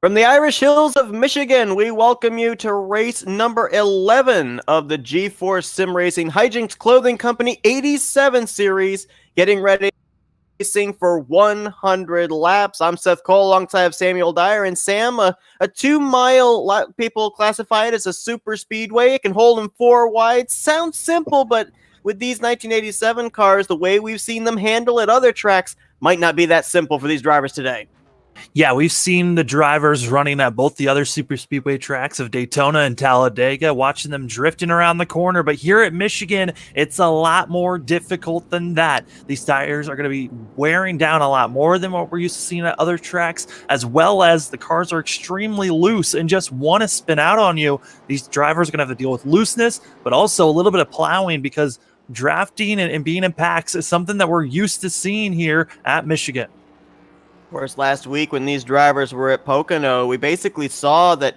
From the Irish Hills of Michigan, we welcome you to race number 11 of the G-Force Sim Racing Hijinx Clothing Company 87 series, getting ready racing for 100 laps. I'm Seth Cole alongside Samuel Dyer, and Sam, a 2-mile, people classify it as a super speedway. It can hold them 4 wide. Sounds simple, but with these 1987 cars, the way we've seen them handle at other tracks might not be that simple for these drivers today. Yeah, we've seen the drivers running at both the other super speedway tracks of Daytona and Talladega, watching them drifting around the corner. But here at Michigan, it's a lot more difficult than that. These tires are going to be wearing down a lot more than what we're used to seeing at other tracks, as well as the cars are extremely loose and just want to spin out on you. These drivers are going to have to deal with looseness, but also a little bit of plowing, because drafting and being in packs is something that we're used to seeing here at Michigan. Of course, last week when these drivers were at Pocono, we basically saw that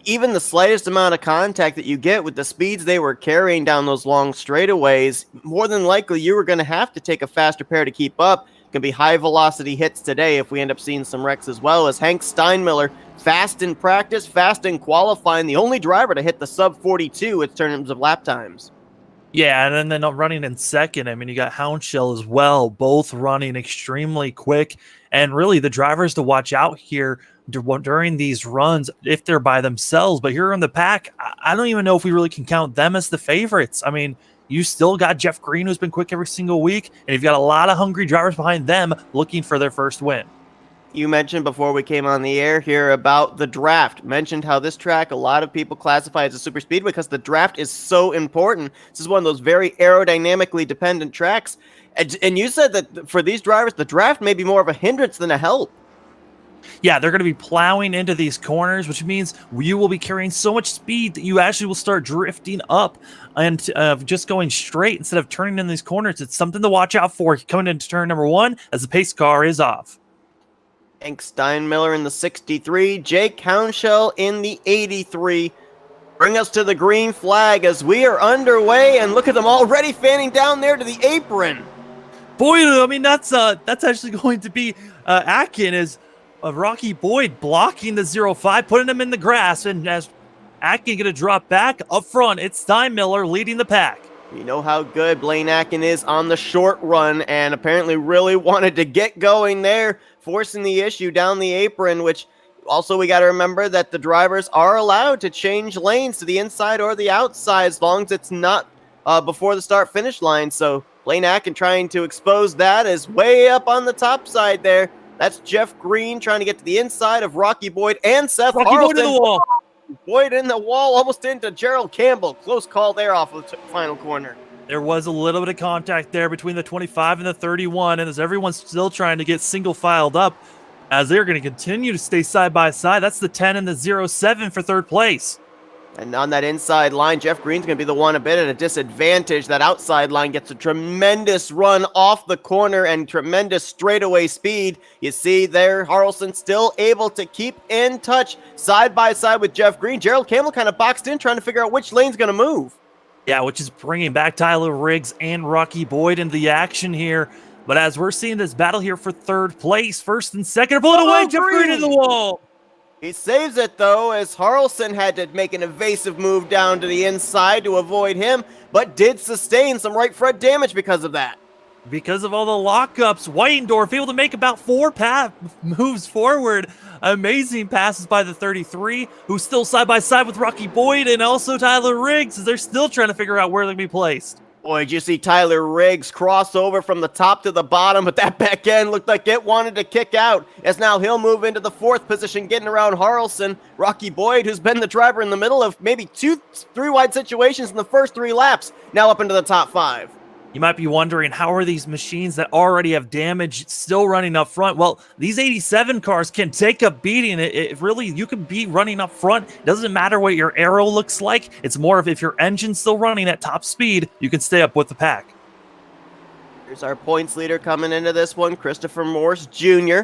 even the slightest amount of contact that you get with the speeds they were carrying down those long straightaways, more than likely you were going to have to take a faster pair to keep up. It can be high velocity hits today if we end up seeing some wrecks as well, as Hank Steinmiller, fast in practice, fast in qualifying, the only driver to hit the sub 42 in terms of lap times. Yeah, and then running in second, I mean, you got Houndshell as well, both running extremely quick. And really, the drivers to watch out here during these runs, if they're by themselves. But here in the pack, I don't even know if we really can count them as the favorites. I mean, you still got Jeff Green, who's been quick every single week, and you've got a lot of hungry drivers behind them looking for their first win. You mentioned before we came on the air here about the draft. Mentioned how this track, a lot of people classify as a super speed because the draft is so important. This is one of those very aerodynamically dependent tracks. And you said that for these drivers, the draft may be more of a hindrance than a help. Yeah, they're going to be plowing into these corners, which means you will be carrying so much speed that you actually will start drifting up and just going straight instead of turning in these corners. It's something to watch out for coming into turn number 1 as the pace car is off. Hank Steinmiller in the 63, Jake Houndshell in the 83. Bring us to the green flag as we are underway, and look at them already fanning down there to the apron. Boy, I mean, that's actually going to be Atkin as Rocky Boyd blocking the 05, putting him in the grass, and as Atkin going to drop back up front, it's Steinmiller leading the pack. You know how good Blaine Atkin is on the short run, and apparently really wanted to get going there, forcing the issue down the apron, which also we got to remember that the drivers are allowed to change lanes to the inside or the outside as long as it's not before the start-finish line. So Blaine Atkin trying to expose that is way up on the top side there. That's Jeff Green trying to get to the inside of Rocky Boyd and Seth Harlson. Boyd in the wall. Boyd in the wall, almost into Gerald Campbell. Close call there off of the final corner. There was a little bit of contact there between the 25 and the 31, and as everyone's still trying to get single filed up, as they're going to continue to stay side by side. That's the 10 and the 07 for third place. And on that inside line, Jeff Green's going to be the one a bit at a disadvantage. That outside line gets a tremendous run off the corner and tremendous straightaway speed. You see there, Harrelson still able to keep in touch side by side with Jeff Green. Gerald Campbell kind of boxed in trying to figure out which lane's going to move. Yeah, which is bringing back Tyler Riggs and Rocky Boyd into the action here. But as we're seeing this battle here for third place, first and second are pulling away. Jeff Green in the wall. He saves it, though, as Harrelson had to make an evasive move down to the inside to avoid him, but did sustain some right front damage because of that. Because of all the lockups, Whitendorf able to make about 4 moves forward. Amazing passes by the 33, who's still side by side with Rocky Boyd and also Tyler Riggs, as they're still trying to figure out where they're going to be placed. Boy, did you see Tyler Riggs cross over from the top to the bottom, but that back end looked like it wanted to kick out, as now he'll move into the 4th position, getting around Harrelson. Rocky Boyd, who's been the driver in the middle of maybe 2-3 wide situations in the first 3 laps, now up into the top 5. You might be wondering, how are these machines that already have damage still running up front? Well, these 87 cars can take a beating. It really, you can be running up front. It doesn't matter what your aero looks like. It's more of if your engine's still running at top speed, you can stay up with the pack. Here's our points leader coming into this one, Christopher Morse Jr.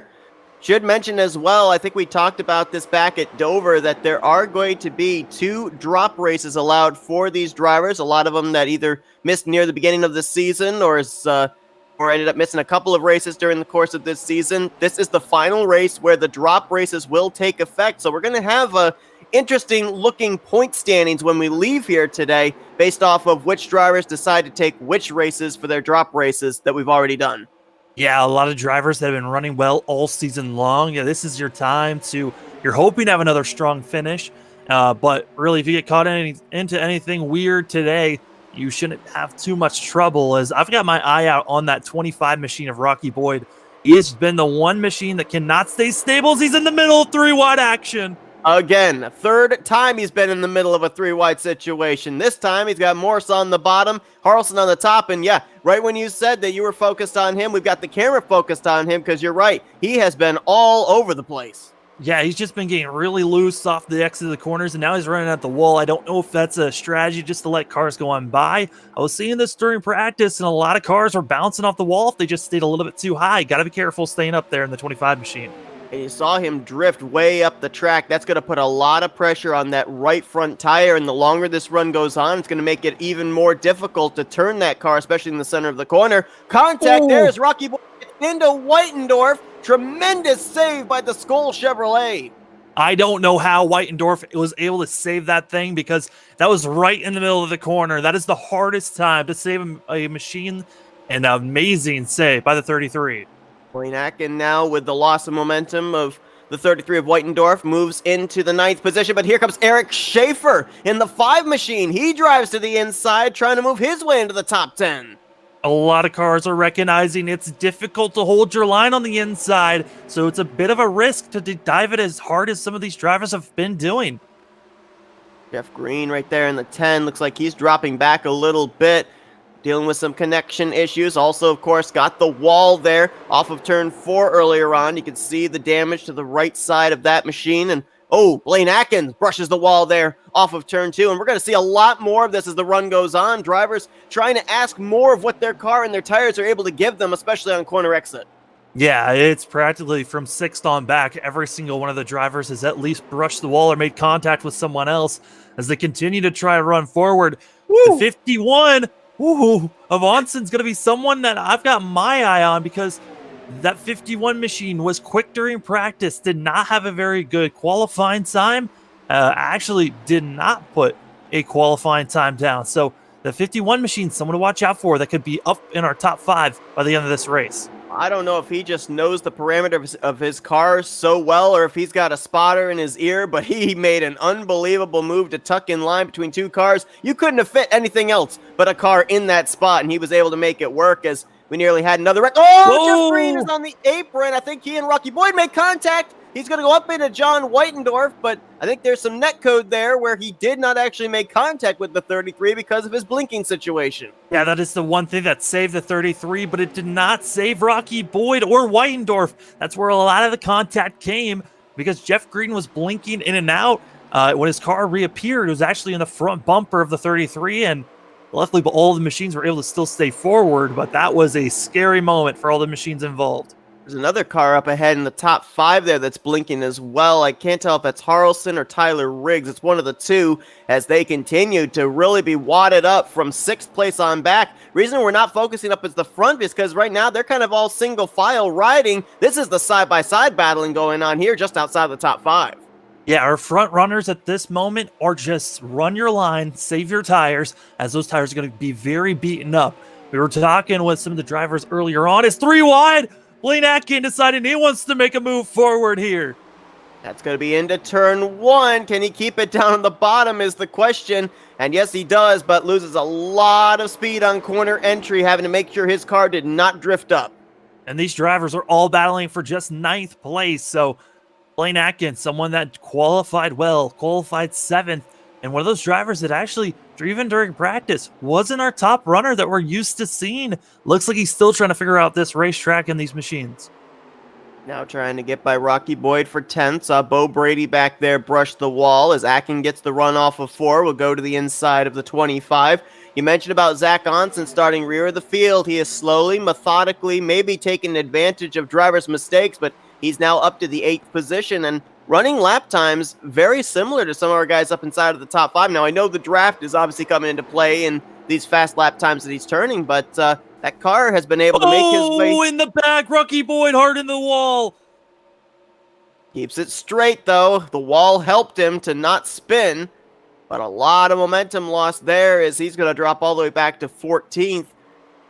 Should mention as well, I think we talked about this back at Dover, that there are going to be 2 drop races allowed for these drivers. A lot of them that either missed near the beginning of the season or ended up missing a couple of races during the course of this season. This is the final race where the drop races will take effect. So we're going to have interesting looking point standings when we leave here today based off of which drivers decide to take which races for their drop races that we've already done. Yeah, a lot of drivers that have been running well all season long. Yeah, this is your time to, you're hoping to have another strong finish. But really, if you get caught into anything weird today, you shouldn't have too much trouble, as I've got my eye out on that 25 machine of Rocky Boyd. He has been the one machine that cannot stay stable as he's in the middle of 3-wide action. Again, third time he's been in the middle of a 3-wide situation. This time he's got Morse on the bottom, Harrelson on the top, and yeah, right when you said that you were focused on him, we've got the camera focused on him because you're right. He has been all over the place. Yeah, he's just been getting really loose off the exit of the corners, and now he's running at the wall. I don't know if that's a strategy just to let cars go on by. I was seeing this during practice, and a lot of cars were bouncing off the wall if they just stayed a little bit too high. Got to be careful staying up there in the 25 machine. And you saw him drift way up the track. That's going to put a lot of pressure on that right front tire, and the longer this run goes on, it's going to make it even more difficult to turn that car, especially in the center of the corner. Contact, Ooh. There's Rocky Boy into Whitendorf. Tremendous save by the Skoll Chevrolet. I don't know how Whitendorf was able to save that thing, because that was right in the middle of the corner. That is the hardest time to save a machine, and an amazing save by the 33. Blaine Atkin now, with the loss of momentum of the 33 of Whitendorf, moves into the 9th position, but here comes Eric Schaefer in the 5 machine. He drives to the inside, trying to move his way into the top 10. A lot of cars are recognizing it's difficult to hold your line on the inside, so it's a bit of a risk to dive it as hard as some of these drivers have been doing. Jeff Green right there in the 10. Looks like he's dropping back a little bit, dealing with some connection issues. Also, of course, got the wall there off of turn 4 earlier on. You can see the damage to the right side of that machine. And, oh, Blaine Atkins brushes the wall there off of turn 2. And we're going to see a lot more of this as the run goes on. Drivers trying to ask more of what their car and their tires are able to give them, especially on corner exit. Yeah, it's practically from 6th on back. Every single one of the drivers has at least brushed the wall or made contact with someone else as they continue to try to run forward. Woo! The 51 of Onson's going to be someone that I've got my eye on, because that 51 machine was quick during practice, did not have a very good qualifying time, actually did not put a qualifying time down. So the 51 machine, someone to watch out for that could be up in our top 5 by the end of this race. I don't know if he just knows the parameters of his car so well, or if he's got a spotter in his ear, but he made an unbelievable move to tuck in line between 2 cars. You couldn't have fit anything else but a car in that spot, and he was able to make it work as we nearly had another wreck. Oh, Jeff Green is on the apron. I think he and Rocky Boyd made contact. He's going to go up into John Whitendorf, but I think there's some net code there where he did not actually make contact with the 33 because of his blinking situation. Yeah, that is the one thing that saved the 33, but it did not save Rocky Boyd or Whitendorf. That's where a lot of the contact came, because Jeff Green was blinking in and out. When his car reappeared, it was actually in the front bumper of the 33, and luckily all the machines were able to still stay forward, but that was a scary moment for all the machines involved. There's another car up ahead in the top 5 there that's blinking as well. I can't tell if that's Harrelson or Tyler Riggs. It's one of the two as they continue to really be wadded up from 6th place on back. Reason we're not focusing up is the front is because right now they're kind of all single file riding. This is the side-by-side battling going on here just outside the top 5. Yeah, our front runners at this moment are just run your line, save your tires, as those tires are going to be very beaten up. We were talking with some of the drivers earlier on. It's 3 wide. Blaine Atkin deciding he wants to make a move forward here. That's going to be into turn 1. Can he keep it down on the bottom is the question. And yes, he does, but loses a lot of speed on corner entry, having to make sure his car did not drift up. And these drivers are all battling for just 9th place. So Blaine Atkin, someone that qualified well, qualified 7th, and one of those drivers that actually, even during practice, wasn't our top runner that we're used to seeing. Looks like he's still trying to figure out this racetrack and these machines. Now trying to get by Rocky Boyd for 10th. Saw Bo Brady back there brush the wall as Atkin gets the run off of 4. Will go to the inside of the 25. You mentioned about Zach Onson starting rear of the field. He is slowly, methodically, maybe taking advantage of drivers' mistakes, but He's now up to the 8th position and running lap times very similar to some of our guys up inside of the top 5. Now, I know the draft is obviously coming into play in these fast lap times that he's turning, but that car has been able to make his way. Oh, in the back, Rocky Boyd hard in the wall. Keeps it straight, though. The wall helped him to not spin, but a lot of momentum lost there as he's going to drop all the way back to 14th.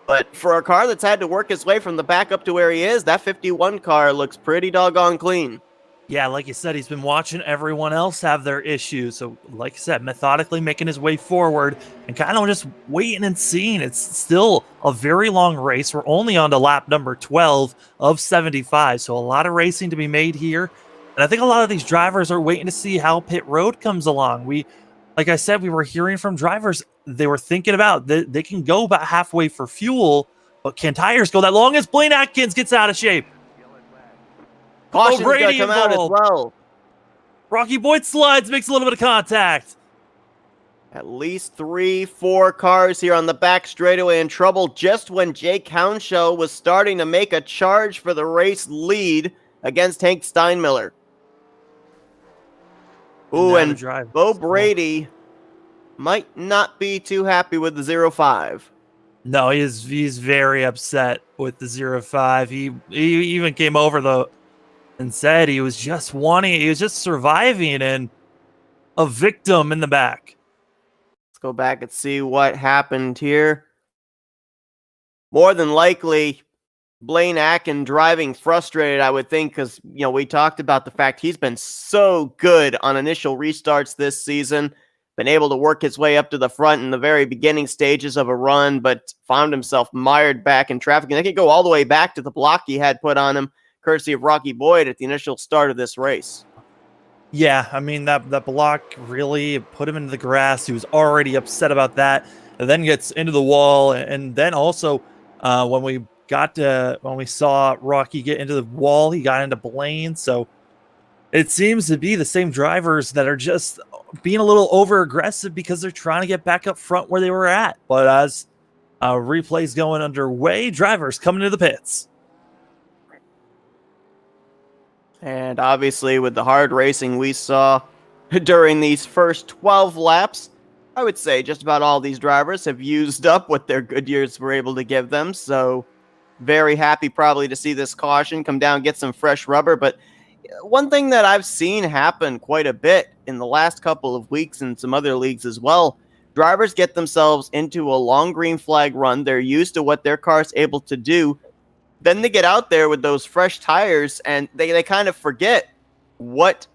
But for a car that's had to work its way from the back up to where he is, that 51 car looks pretty doggone clean. Yeah, like you said, he's been watching everyone else have their issues. So, like I said, methodically making his way forward and kind of just waiting and seeing. It's still a very long race. We're only on to lap number 12 of 75. So a lot of racing to be made here. And I think a lot of these drivers are waiting to see how pit road comes along. Like I said, we were hearing from drivers, they were thinking about they can go about halfway for fuel, but can tires go that long as Blaine Atkins gets out of shape? Caution's going to come out as well. Rocky Boyd slides, makes a little bit of contact. At least 3-4 cars here on the back straightaway in trouble just when Jake Hounshaw was starting to make a charge for the race lead against Hank Steinmiller. Ooh, and Bo Brady might not be too happy with the 0-5. No, he's very upset with the 0-5. He even came over and said he was just surviving and a victim in the back. Let's go back and see what happened here. More than likely, Blaine Atkins driving frustrated, I would think, because, we talked about the fact he's been so good on initial restarts this season, been able to work his way up to the front in the very beginning stages of a run, but found himself mired back in traffic. And they could go all the way back to the block he had put on him, courtesy of Rocky Boyd at the initial start of this race. Yeah, I mean, that block really put him into the grass. He was already upset about that, and then gets into the wall. And then also, when we saw Rocky get into the wall, he got into Blaine. So it seems to be the same drivers that are just being a little over aggressive because they're trying to get back up front where they were at. But as replays going underway, drivers coming to the pits. And obviously with the hard racing we saw during these first 12 laps, I would say just about all these drivers have used up what their Goodyears were able to give them. So very happy probably to see this caution come down, get some fresh rubber. But one thing that I've seen happen quite a bit in the last couple of weeks in some other leagues as well, drivers get themselves into a long green flag run. They're used to what their car's able to do. Then they get out there with those fresh tires and they kind of forget what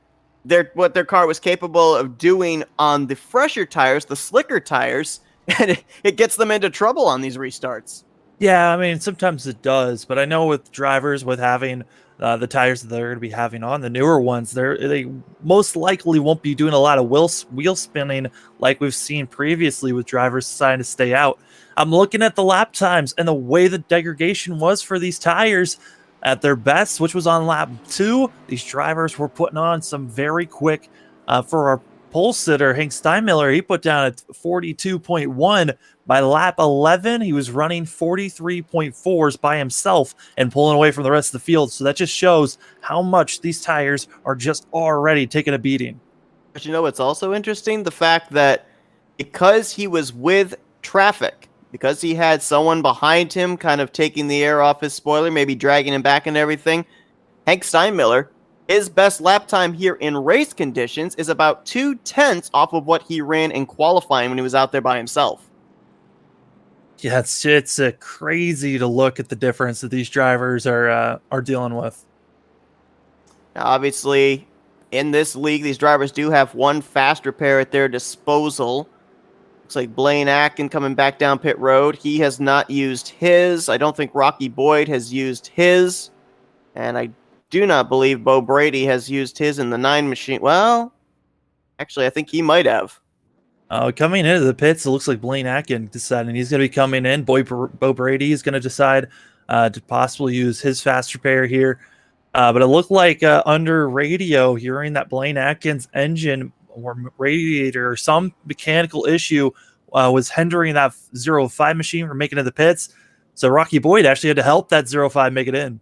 their car was capable of doing on the fresher tires, the slicker tires, and it gets them into trouble on these restarts. Yeah, I mean, sometimes it does, but I know with drivers, with having the tires that they're going to be having on, the newer ones, they most likely won't be doing a lot of wheel spinning like we've seen previously with drivers deciding to stay out. I'm looking at the lap times and the way the degradation was for these tires at their best, which was on lap 2. These drivers were putting on some very quick, for our pole sitter, Hank Steinmiller, he put down a 42.1. By lap 11, he was running 43.4s by himself and pulling away from the rest of the field. So that just shows how much these tires are just already taking a beating. But it's also interesting, the fact that because he was with traffic, because he had someone behind him kind of taking the air off his spoiler, maybe dragging him back and everything, Hank Steinmiller, his best lap time here in race conditions is about 0.2 off of what he ran in qualifying when he was out there by himself. Yeah, it's crazy to look at the difference that these drivers are dealing with. Now, obviously, in this league, these drivers do have one fast repair at their disposal. Looks like Blaine Atkins coming back down pit road. He has not used his. I don't think Rocky Boyd has used his. And I do not believe Bo Brady has used his in the 9 machine. Well, actually, I think he might have. Coming into the pits, it looks like Blaine Atkins deciding he's going to be coming in. Bo Brady is going to decide to possibly use his fast repair here. But it looked like under radio, hearing that Blaine Atkins engine or radiator or some mechanical issue was hindering that 0-5 machine from making it to the pits. So Rocky Boyd actually had to help that 0-5 make it in.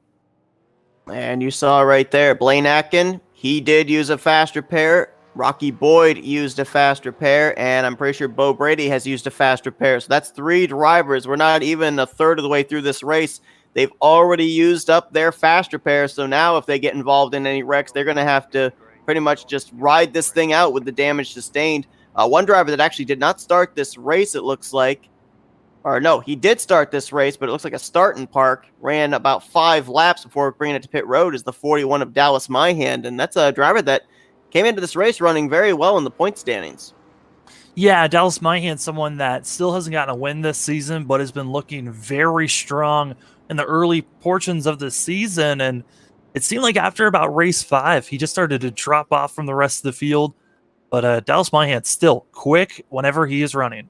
And you saw right there, Blaine Atkin, he did use a fast repair. Rocky Boyd used a fast repair, and I'm pretty sure Bo Brady has used a fast repair. So that's 3 drivers. We're not even a third of the way through this race. They've already used up their fast repair. So now if they get involved in any wrecks, they're going to have to pretty much just ride this thing out with the damage sustained. One driver that actually did not start this race, it looks like, or no, he did start this race, but it looks like a start in park, ran about 5 laps before bringing it to pit road, is the 41 of Dallas Myhand. And that's a driver that came into this race running very well in the point standings. Yeah, Dallas Myhand, someone that still hasn't gotten a win this season, but has been looking very strong in the early portions of the season. And it seemed like after about race 5, he just started to drop off from the rest of the field. But Dallas Myhand still quick whenever he is running.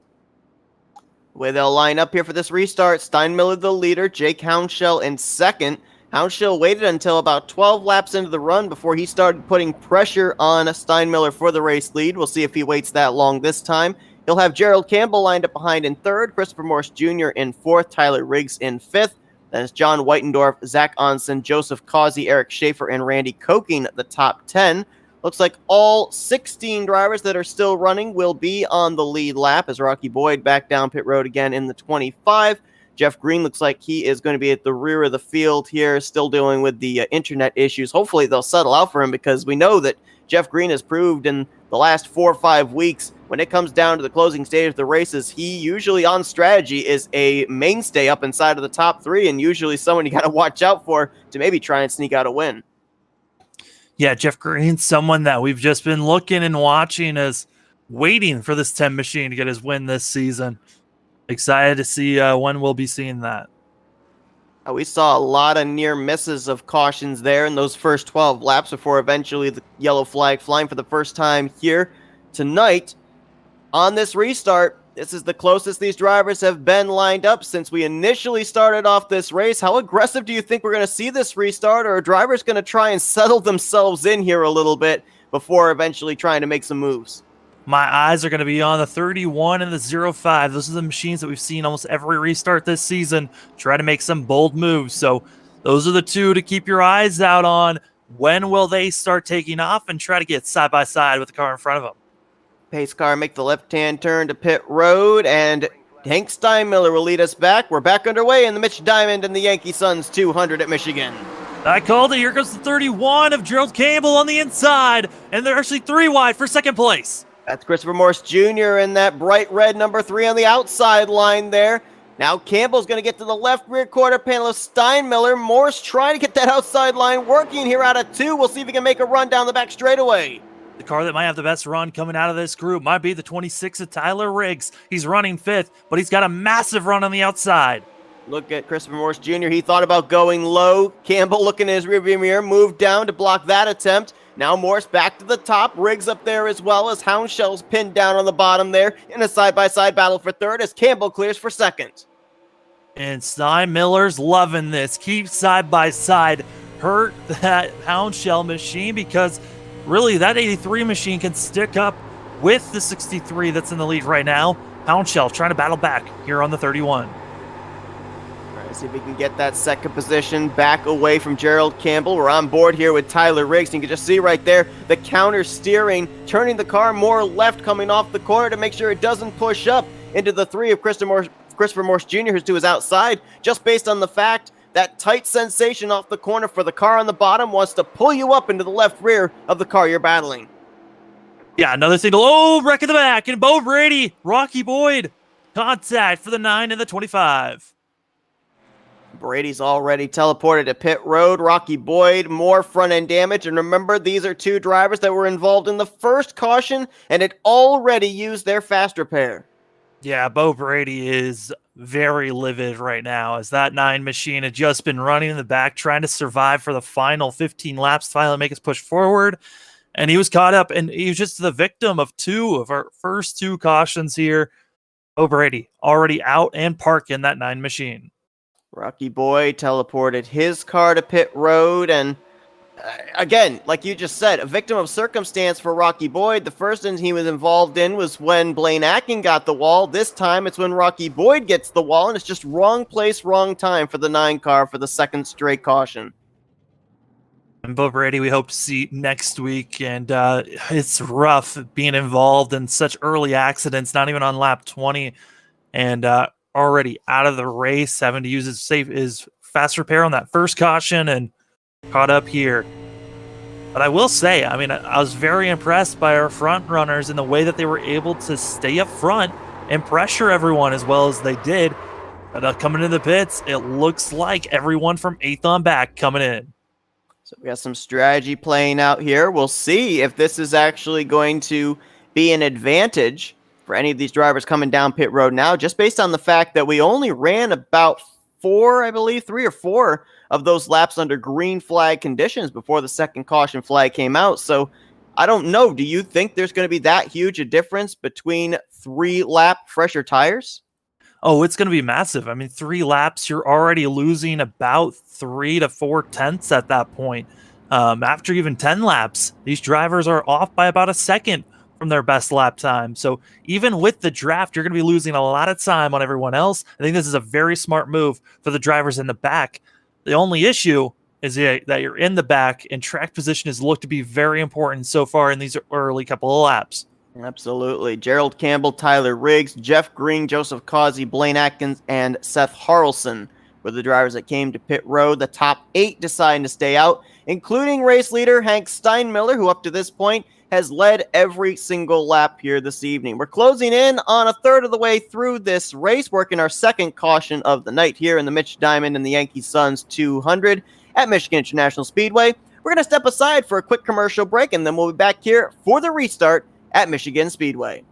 The way they'll line up here for this restart, Steinmiller the leader, Jake Hounshell in second. Hounshell waited until about 12 laps into the run before he started putting pressure on Steinmiller for the race lead. We'll see if he waits that long this time. He'll have Gerald Campbell lined up behind in third, Christopher Morse Jr. in fourth, Tyler Riggs in fifth. Then it's John Whitendorf, Zach Onsen, Joseph Causey, Eric Schaefer, and Randy Koking, the top 10. Looks like all 16 drivers that are still running will be on the lead lap as Rocky Boyd back down pit road again in the 25. Jeff Green looks like he is going to be at the rear of the field here, still dealing with the internet issues. Hopefully they'll settle out for him because we know that Jeff Green has proved in the last 4 or 5 weeks when it comes down to the closing stage of the races, he usually on strategy is a mainstay up inside of the top 3 and usually someone you got to watch out for to maybe try and sneak out a win. Yeah, Jeff Green's someone that we've just been looking and watching as waiting for this 10 machine to get his win this season. Excited to see when we'll be seeing that. We saw a lot of near misses of cautions there in those first 12 laps before eventually the yellow flag flying for the first time here tonight. On this restart, this is the closest these drivers have been lined up since we initially started off this race. How aggressive do you think we're going to see this restart, or are drivers going to try and settle themselves in here a little bit before eventually trying to make some moves? My eyes are going to be on the 31 and the 05. Those are the machines that we've seen almost every restart this season. Try to make some bold moves. So those are the 2 to keep your eyes out on. When will they start taking off and try to get side by side with the car in front of them? Pace car make the left-hand turn to pit road, and Hank Steinmiller will lead us back. We're back underway in the Mitch Diamond and the Yankee Suns 200 at Michigan. I called it. Here goes the 31 of Gerald Campbell on the inside, and they're actually 3 wide for second place. That's Christopher Morse Jr. in that bright red number 3 on the outside line there. Now Campbell's going to get to the left rear quarter panel of Steinmiller. Morse trying to get that outside line working here out of 2. We'll see if he can make a run down the back straightaway. The car that might have the best run coming out of this group might be the 26 of Tyler Riggs. He's running 5th, but he's got a massive run on the outside. Look at Christopher Morse Jr. He thought about going low. Campbell looking in his rearview mirror, moved down to block that attempt. Now Morse back to the top. Riggs up there as well as Houndshell's pinned down on the bottom there in a side-by-side battle for third as Campbell clears for second. And Steinmiller's loving this. Keep side by side. Hurt that Houndshell machine because really that 83 machine can stick up with the 63 that's in the lead right now. Houndshell trying to battle back here on the 31. See if we can get that second position back away from Gerald Campbell. We're on board here with Tyler Riggs. You can just see right there the counter steering, turning the car more left coming off the corner to make sure it doesn't push up into the 3 of Christopher Morse Jr., who's to his outside, just based on the fact that tight sensation off the corner for the car on the bottom wants to pull you up into the left rear of the car you're battling. Yeah, another single. Oh, wreck in the back. And Bo Brady, Rocky Boyd, contact for the 9 and the 25. Brady's already teleported to pit road. Rocky Boyd, more front-end damage. And remember, these are 2 drivers that were involved in the first caution and had already used their fast repair. Yeah, Bo Brady is very livid right now as that 9 machine had just been running in the back, trying to survive for the final 15 laps to finally make us push forward. And he was caught up, and he was just the victim of 2 of our first 2 cautions here. Bo Brady already out and parking that 9 machine. Rocky Boyd teleported his car to pit road, and again, like you just said, a victim of circumstance for Rocky Boyd. The first thing he was involved in was when Blaine Atkin got the wall. This time it's when Rocky Boyd gets the wall, and it's just wrong place, wrong time for the 9 car for the second straight caution. And Bo Brady, we hope to see next week. And it's rough being involved in such early accidents, not even on lap 20, and already out of the race, having to use his fast repair on that first caution and caught up here. But I will say, I mean, I was very impressed by our front runners in the way that they were able to stay up front and pressure everyone as well as they did. But coming into the pits, it looks like everyone from 8th on back coming in. So we got some strategy playing out here. We'll see if this is actually going to be an advantage for any of these drivers coming down pit road now, just based on the fact that we only ran about 3 or 4 of those laps under green flag conditions before the second caution flag came out. So I don't know. Do you think there's going to be that huge a difference between 3-lap fresher tires? Oh, it's going to be massive. I mean, 3 laps, you're already losing about 3 to 4 tenths at that point. After even 10 laps, these drivers are off by about a second from their best lap time. So even with the draft, you're going to be losing a lot of time on everyone else. I think this is a very smart move for the drivers in the back. The only issue is that you're in the back, and track position has looked to be very important so far in these early couple of laps. Absolutely. Gerald Campbell, Tyler Riggs, Jeff Green, Joseph Causey, Blaine Atkins, and Seth Harrelson were the drivers that came to pit road. The top 8 deciding to stay out, including race leader Hank Steinmiller, who up to this point has led every single lap here this evening. We're closing in on a third of the way through this race, working our second caution of the night here in the Mitch Diamond and the Yankee Suns 200 at Michigan International Speedway. We're going to step aside for a quick commercial break, and then we'll be back here for the restart at Michigan Speedway.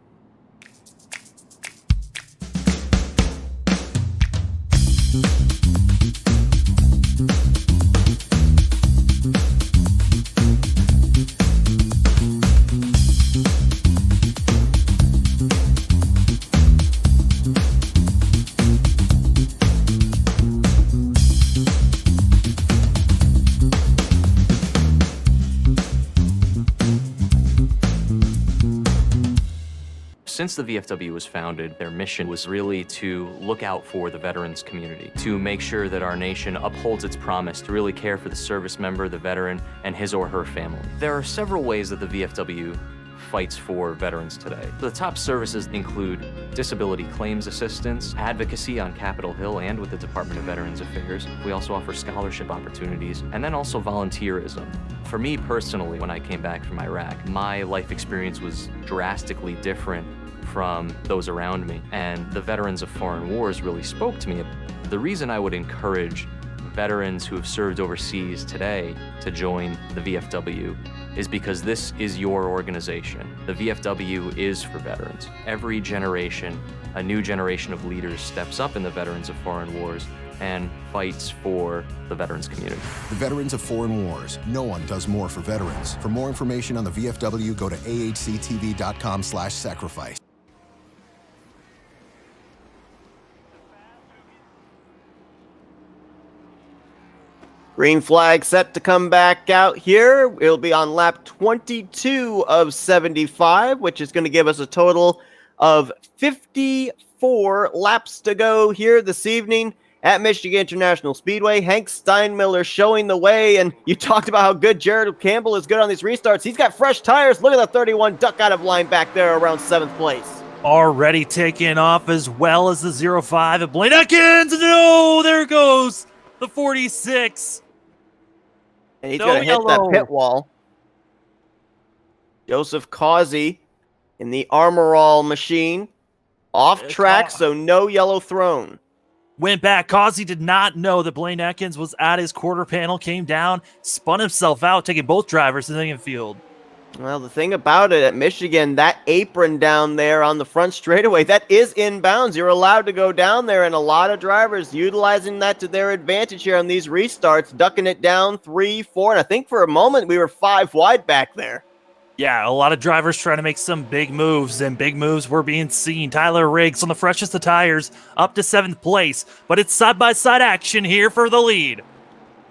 Since the VFW was founded, their mission was really to look out for the veterans community, to make sure that our nation upholds its promise to really care for the service member, the veteran, and his or her family. There are several ways that the VFW fights for veterans today. The top services include disability claims assistance, advocacy on Capitol Hill and with the Department of Veterans Affairs. We also offer scholarship opportunities, and then also volunteerism. For me personally, when I came back from Iraq, my life experience was drastically different from those around me, and the veterans of foreign wars really spoke to me. The reason I would encourage veterans who have served overseas today to join the VFW is because this is your organization. The VFW is for veterans. Every generation, a new generation of leaders steps up in the veterans of foreign wars and fights for the veterans community. The Veterans of Foreign Wars. No one does more for veterans. For more information on the VFW, go to ahctv.com/sacrifice. Green flag set to come back out here. It'll be on lap 22 of 75, which is going to give us a total of 54 laps to go here this evening at Michigan International Speedway. Hank Steinmiller showing the way, and you talked about how good Jared Campbell is good on these restarts. He's got fresh tires. Look at that 31 duck out of line back there around 7th place. Already taking off as well as the 05 of Blaine Atkins. No, there goes the 46. And he's going to hit that pit wall. Joseph Causey in the Armorall machine. Off track, so no yellow thrown. Went back. Causey did not know that Blaine Atkins was at his quarter panel, came down, spun himself out, taking both drivers to the infield. Well, the thing about it at Michigan, that apron down there on the front straightaway, that is inbounds. You're allowed to go down there, and a lot of drivers utilizing that to their advantage here on these restarts, ducking it down 3, 4, and I think for a moment we were 5 wide back there. Yeah, a lot of drivers trying to make some big moves, and big moves were being seen. Tyler Riggs on the freshest of tires, up to 7th place, but it's side-by-side action here for the lead.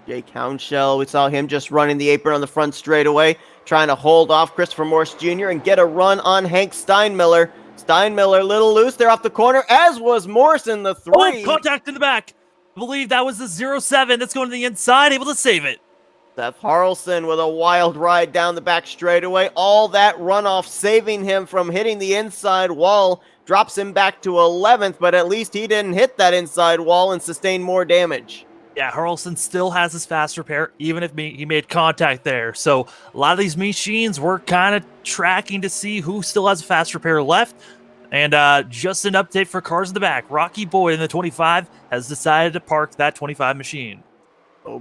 Jake Hounshell, we saw him just running the apron on the front straightaway, trying to hold off Christopher Morse Jr. and get a run on Hank Steinmiller. Steinmiller a little loose there off the corner, as was Morse in the 3. Oh, contact in the back. I believe that was the 07 that's going to the inside, able to save it. Seth Harrelson with a wild ride down the back straightaway. All that runoff saving him from hitting the inside wall. Drops him back to 11th, but at least he didn't hit that inside wall and sustain more damage. Yeah, Harrelson still has his fast repair, even if he made contact there. So a lot of these machines, we're kind of tracking to see who still has a fast repair left. And just an update for cars in the back. Rocky Boyd in the 25 has decided to park that 25 machine.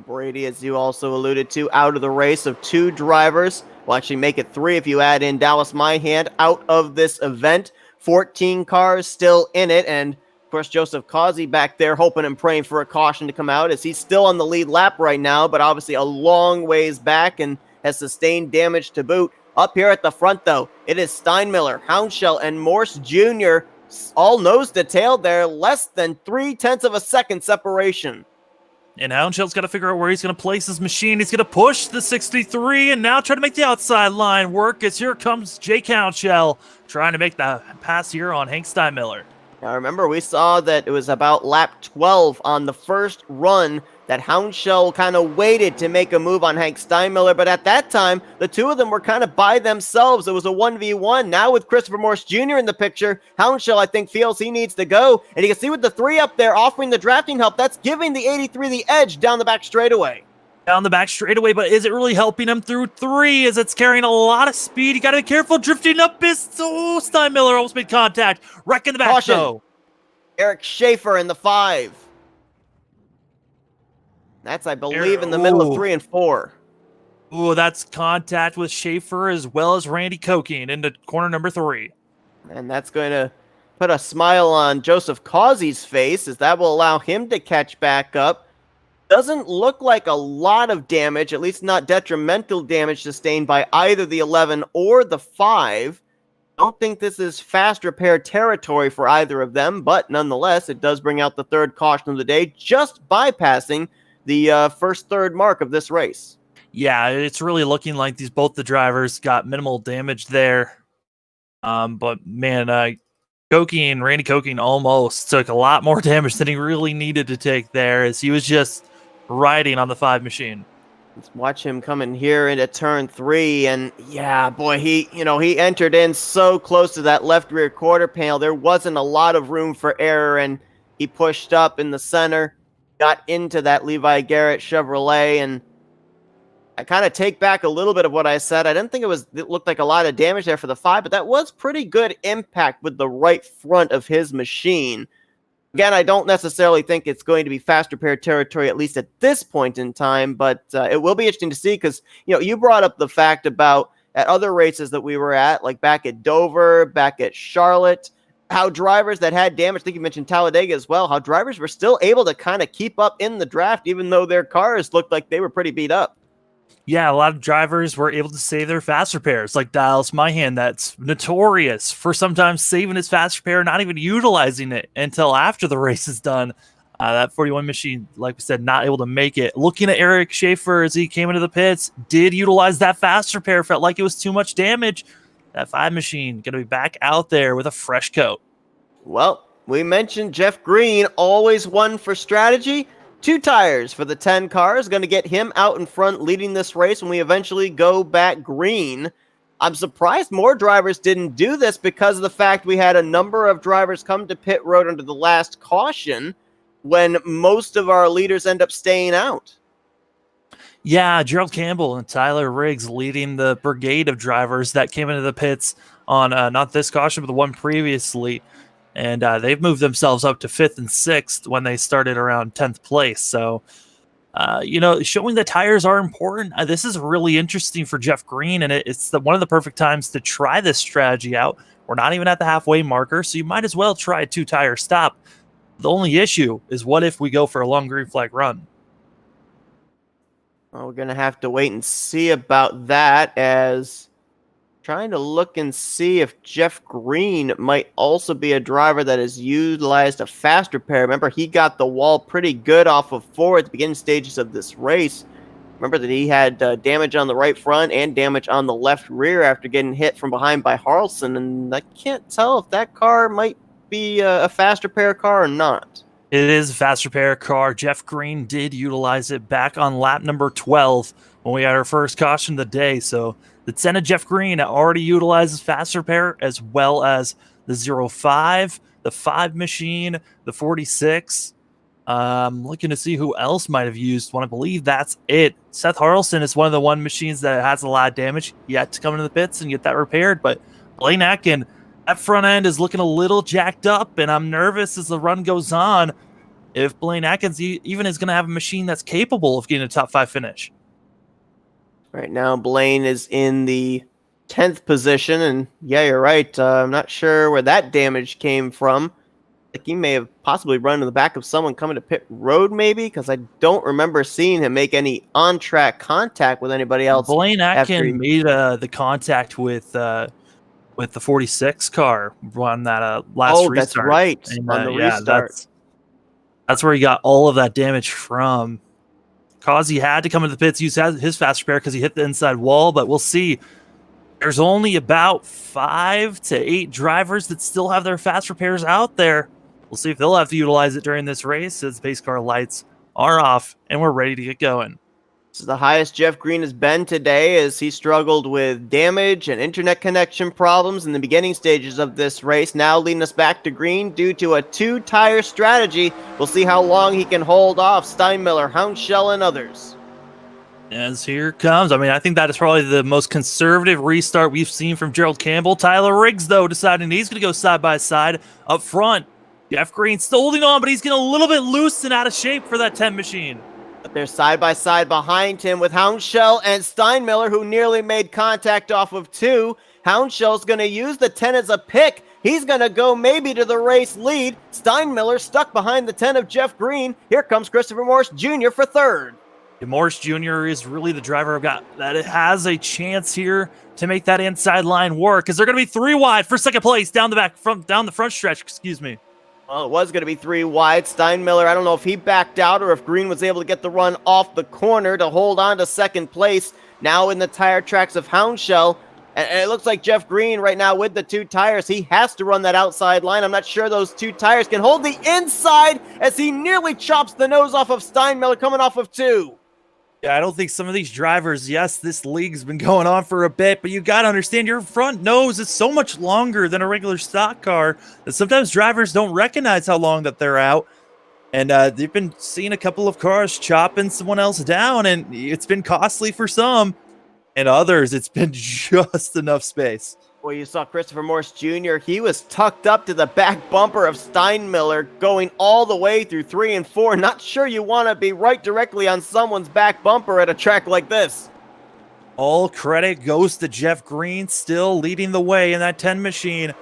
Brady, as you also alluded to, out of the race of 2 drivers. Will actually make it 3 if you add in Dallas Myhand out of this event. 14 cars still in it, and of course Joseph Causey back there hoping and praying for a caution to come out as he's still on the lead lap right now, but obviously a long ways back and has sustained damage to boot. Up here at the front, though, it is Steinmiller, Houndshell, and Morse Jr. all nose to tail there, less than 0.3 of a second separation. And Houndshell's got to figure out where he's going to place his machine. He's going to push the 63 and now try to make the outside line work as here comes Jake Houndshell trying to make the pass here on Hank Steinmiller. Now remember, we saw that it was about lap 12 on the first run that Houndshell kind of waited to make a move on Hank Steinmiller, but at that time, the two of them were kind of by themselves. It was a 1v1. Now with Christopher Morse Jr. in the picture, Houndshell, I think, feels he needs to go, and you can see with the 3 up there offering the drafting help, that's giving the 83 the edge down the back straightaway. Down the back straightaway, but is it really helping him through 3 as it's carrying a lot of speed? You got to be careful drifting up his... Steinmiller almost made contact. Wreck in the back, Caution. though. Eric Schaefer in the 5. That's, I believe, in the middle of 3 and 4. Ooh, that's contact with Schaefer as well as Randy Koking into corner number 3. And that's going to put a smile on Joseph Causey's face as that will allow him to catch back up. Doesn't look like a lot of damage, at least not detrimental damage sustained by either the 11 or the 5. Don't think this is fast repair territory for either of them, but nonetheless, it does bring out the 3rd caution of the day, just bypassing the first 3rd mark of this race. Yeah, it's really looking like both the drivers got minimal damage there. But man, Randy Koking almost took a lot more damage than he really needed to take there as he was just riding on the 5 machine. Let's watch him come in here into turn 3, and yeah, boy, he entered in so close to that left rear quarter panel. There wasn't a lot of room for error, and he pushed up in the center, got into that Levi Garrett Chevrolet, and I kind of take back a little bit of what I said. I didn't think it looked like a lot of damage there for the 5, but that was pretty good impact with the right front of his machine. Again, I don't necessarily think it's going to be fast repair territory, at least at this point in time, but it will be interesting to see because, you brought up the fact about at other races that we were at, like back at Dover, back at Charlotte, how drivers that had damage, I think you mentioned Talladega as well, how drivers were still able to kind of keep up in the draft, even though their cars looked like they were pretty beat up. Yeah, a lot of drivers were able to save their fast repairs, like Dallas Myhand, that's notorious for sometimes saving his fast repair, not even utilizing it until after the race is done. That 41 machine, like we said, not able to make it. Looking at Eric Schaefer as he came into the pits, did utilize that fast repair, felt like it was too much damage. That 5 machine going to be back out there with a fresh coat. Well, we mentioned Jeff Green, always one for strategy. 2 tires for the 10 cars, going to get him out in front leading this race when we eventually go back green. I'm surprised more drivers didn't do this because of the fact we had a number of drivers come to pit road under the last caution when most of our leaders end up staying out. Yeah, Gerald Campbell and Tyler Riggs leading the brigade of drivers that came into the pits on not this caution, but the one previously. And they've moved themselves up to 5th and 6th when they started around 10th place. So, showing that tires are important. This is really interesting for Jeff Green, and it's one of the perfect times to try this strategy out. We're not even at the halfway marker, so you might as well try a 2-tire stop. The only issue is what if we go for a long green flag run? Well, we're going to have to wait and see about that as... Trying to look and see if Jeff Green might also be a driver that has utilized a fast repair. Remember, he got the wall pretty good off of 4 at the beginning stages of this race. Remember that he had damage on the right front and damage on the left rear after getting hit from behind by Harrelson. And I can't tell if that car might be a fast repair car or not. It is a fast repair car. Jeff Green did utilize it back on lap number 12 when we had our first caution of the day. So the 10 of Jeff Green already utilizes fast repair, as well as the 05, the 5 machine, the 46. Looking to see who else might have used one. I believe that's it. Seth Harrelson is one of the one machines that has a lot of damage. He had to come into the pits and get that repaired. But Blaine Atkin, that front end is looking a little jacked up, and I'm nervous as the run goes on if Blaine Atkins even is going to have a machine that's capable of getting a top 5 finish. Right now, Blaine is in the 10th position, and yeah, you're right. I'm not sure where that damage came from. Like he may have possibly run in the back of someone coming to pit road, maybe, because I don't remember seeing him make any on-track contact with anybody else. Blaine Atkin made the contact with the 46 car on that last restart. That's right. And, on the restart. That's where he got all of that damage from. Causey had to come into the pits, use his fast repair because he hit the inside wall, but we'll see. There's only about 5 to 8 drivers that still have their fast repairs out there. We'll see if they'll have to utilize it during this race as pace car lights are off and we're ready to get going. This is the highest Jeff Green has been today as he struggled with damage and internet connection problems in the beginning stages of this race. Now leading us back to green due to a 2-tire strategy. We'll see how long he can hold off Steinmiller, Houndshell, and others. As here comes, I think that is probably the most conservative restart we've seen from Gerald Campbell. Tyler Riggs, though, deciding he's going to go side by side up front. Jeff Green still holding on, but he's getting a little bit loose and out of shape for that 10 machine. But they're side by side behind him with Houndshell and Steinmiller, who nearly made contact off of 2. Houndshell's going to use the 10 as a pick. He's going to go maybe to the race lead. Steinmiller stuck behind the 10 of Jeff Green. Here comes Christopher Morse Jr. for 3rd. Morse Jr. is really the driver I've got that has a chance here to make that inside line work, because they're going to be 3 wide for 2nd place down the front stretch, excuse me. Well, it was going to be 3 wide. Steinmiller, I don't know if he backed out or if Green was able to get the run off the corner to hold on to 2nd place. Now in the tire tracks of Houndshell. And it looks like Jeff Green right now with the 2 tires. He has to run that outside line. I'm not sure those 2 tires can hold the inside as he nearly chops the nose off of Steinmiller coming off of 2. Yeah, I don't think some of these drivers, yes, this league's been going on for a bit, but you got to understand your front nose is so much longer than a regular stock car that sometimes drivers don't recognize how long that they're out. And they've been seeing a couple of cars chopping someone else down, and it's been costly for some. And others, it's been just enough space. Well, you saw Christopher Morse Jr. He was tucked up to the back bumper of Steinmiller going all the way through 3 and 4. Not sure you want to be right directly on someone's back bumper at a track like this. All credit goes to Jeff Green, still leading the way in that 10 machine.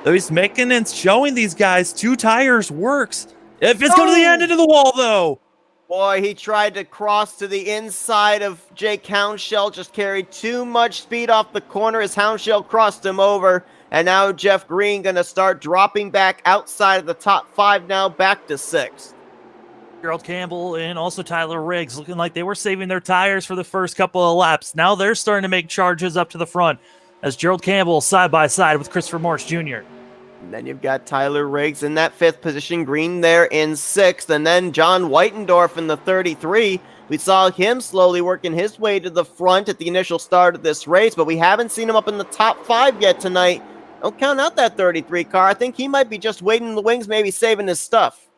Though he's making and showing these guys 2 tires works. If it's going to the end into the wall, though. Boy, he tried to cross to the inside of Jake Houndshell, just carried too much speed off the corner as Houndshell crossed him over. And now Jeff Green going to start dropping back outside of the top 5 now, back to 6th. Gerald Campbell and also Tyler Riggs looking like they were saving their tires for the first couple of laps. Now they're starting to make charges up to the front as Gerald Campbell side by side with Christopher Morse Jr. And then you've got Tyler Riggs in that 5th position, Green there in 6th, and then John Whitendorf in the 33. We saw him slowly working his way to the front at the initial start of this race, but we haven't seen him up in the top 5 yet tonight. Don't count out that 33 car. I think he might be just waiting in the wings, maybe saving his stuff.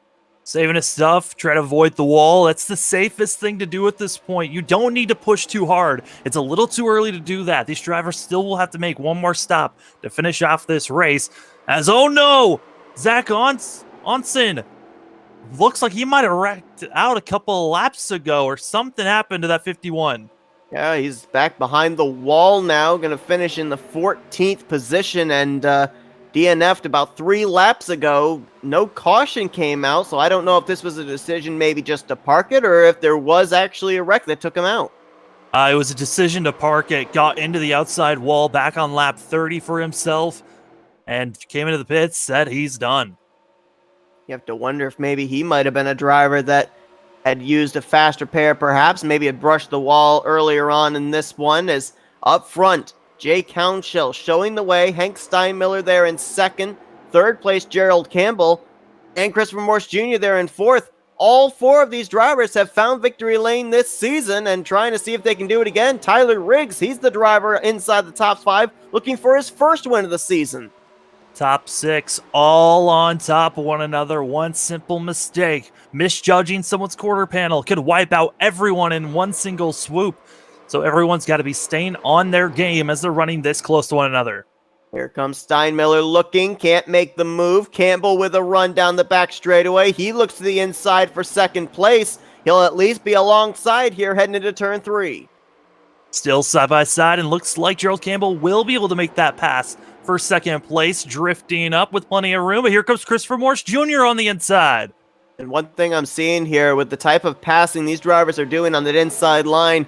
Saving his stuff, try to avoid the wall. That's the safest thing to do at this point. You don't need to push too hard. It's a little too early to do that. These drivers still will have to make one more stop to finish off this race. As, oh no, Zach Onsen looks like he might have wrecked out a couple of laps ago or something happened to that 51. Yeah, he's back behind the wall now, going to finish in the 14th position and DNF'd about 3 laps ago. No caution came out, so I don't know if this was a decision maybe just to park it or if there was actually a wreck that took him out. It was a decision to park it, got into the outside wall back on lap 30 for himself, and came into the pits, said he's done. You have to wonder if maybe he might have been a driver that had used a fast repair, perhaps. Maybe had brushed the wall earlier on in this one. As up front, Jake Houndshell showing the way. Hank Steinmiller there in 2nd. 3rd place, Gerald Campbell. And Christopher Morse Jr. there in 4th. all four of these drivers have found victory lane this season and trying to see if they can do it again. Tyler Riggs, he's the driver inside the top 5, looking for his first win of the season. Top 6, all on top of one another. One simple mistake, misjudging someone's quarter panel, could wipe out everyone in one single swoop. So everyone's got to be staying on their game as they're running this close to one another. Here comes Steinmiller looking, can't make the move. Campbell with a run down the back straightaway. He looks to the inside for second place. He'll at least be alongside here heading into turn 3. Still side by side, and looks like Gerald Campbell will be able to make that pass for second place, drifting up with plenty of room. But here comes Christopher Morse Jr. on the inside. And one thing I'm seeing here with the type of passing these drivers are doing on that inside line,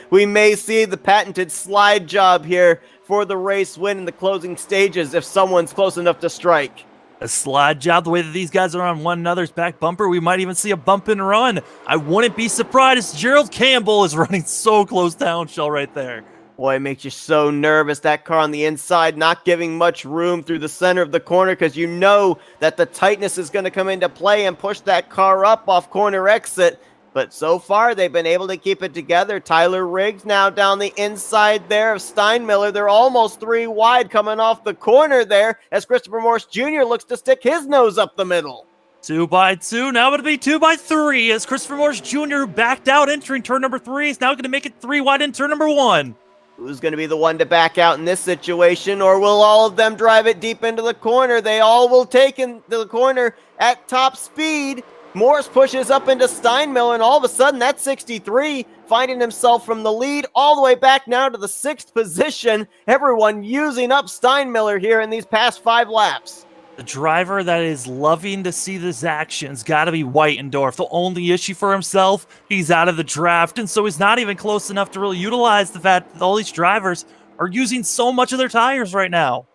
we may see the patented slide job here for the race win in the closing stages if someone's close enough to strike. A slide job, the way that these guys are on one another's back bumper, we might even see a bump and run. I wouldn't be surprised. Gerald Campbell is running so close down, Shell, right there. Boy, it makes you so nervous. That car on the inside not giving much room through the center of the corner because you know that the tightness is going to come into play and push that car up off corner exit. But so far, they've been able to keep it together. Tyler Riggs now down the inside there of Steinmiller. They're almost 3 wide coming off the corner there as Christopher Morse Jr. looks to stick his nose up the middle. 2 by 2, now it'll be 2 by 3 as Christopher Morse Jr. who backed out entering turn number 3 is now going to make it 3 wide in turn number 1. Who's going to be the one to back out in this situation, or will all of them drive it deep into the corner? They all will take into the corner at top speed. Morse pushes up into Steinmiller, and all of a sudden, that 63 finding himself from the lead all the way back now to the 6th position. Everyone using up Steinmiller here in these past 5 laps. The driver that is loving to see this action's got to be Whitendorf. The only issue for himself, he's out of the draft, and so he's not even close enough to really utilize the fact that all these drivers are using so much of their tires right now.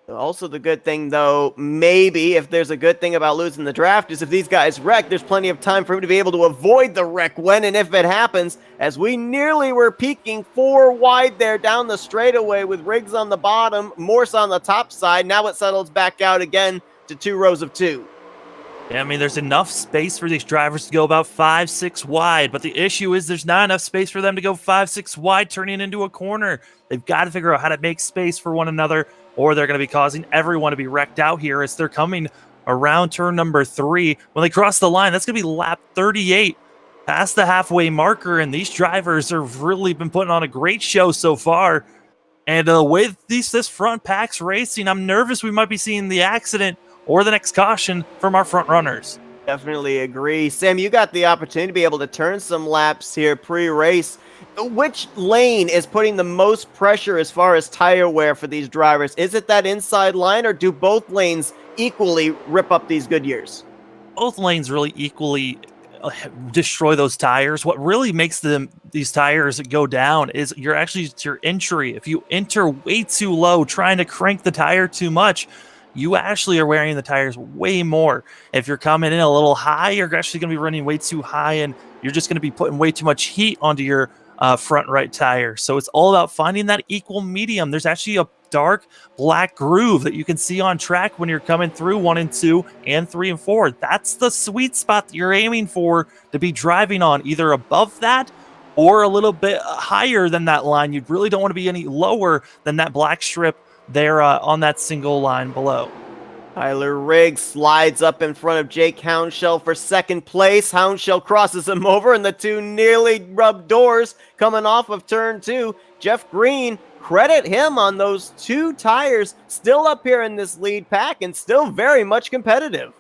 Also, the good thing, though, maybe if there's a good thing about losing the draft is if these guys wreck, there's plenty of time for him to be able to avoid the wreck when and if it happens, as we nearly were peaking 4 wide there down the straightaway with Riggs on the bottom, Morse on the top side. Now it settles back out again to 2 rows of 2. Yeah, I mean, there's enough space for these drivers to go about 5-6 wide, but the issue is there's not enough space for them to go 5-6 wide turning into a corner. They've got to figure out how to make space for one another, or they're going to be causing everyone to be wrecked out here as they're coming around turn number 3. When they cross the line, that's going to be lap 38, past the halfway marker, and these drivers have really been putting on a great show so far. And with this front pack's racing, I'm nervous we might be seeing the accident or the next caution from our front runners. Definitely agree. Sam, you got the opportunity to be able to turn some laps here pre-race. Which lane is putting the most pressure as far as tire wear for these drivers? Is it that inside line, or do both lanes equally rip up these Goodyears? Both lanes really equally destroy those tires. What really makes these tires go down is your entry. If you enter way too low, trying to crank the tire too much, you actually are wearing the tires way more. If you're coming in a little high, you're actually going to be running way too high, and you're just going to be putting way too much heat onto your front right tire. So it's all about finding that equal medium. There's actually a dark black groove that you can see on track when you're coming through 1 and 2 and 3 and 4. That's the sweet spot that you're aiming for to be driving on, either above that or a little bit higher than that line. You really don't want to be any lower than that black strip there on that single line below. Tyler Riggs slides up in front of Jake Houndshell for second place. Houndshell crosses him over, and the two nearly rubbed doors coming off of turn 2. Jeff Green, credit him on those 2 tires, still up here in this lead pack and still very much competitive.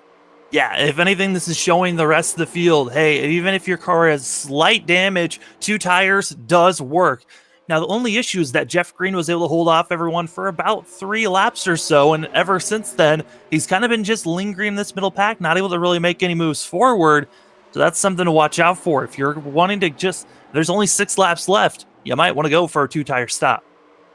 Yeah, if anything, this is showing the rest of the field, hey, even if your car has slight damage, 2 tires does work. Now, the only issue is that Jeff Green was able to hold off everyone for about 3 laps or so, and ever since then, he's kind of been just lingering in this middle pack, not able to really make any moves forward. So that's something to watch out for. If you're wanting to there's only 6 laps left, you might want to go for a 2-tire stop.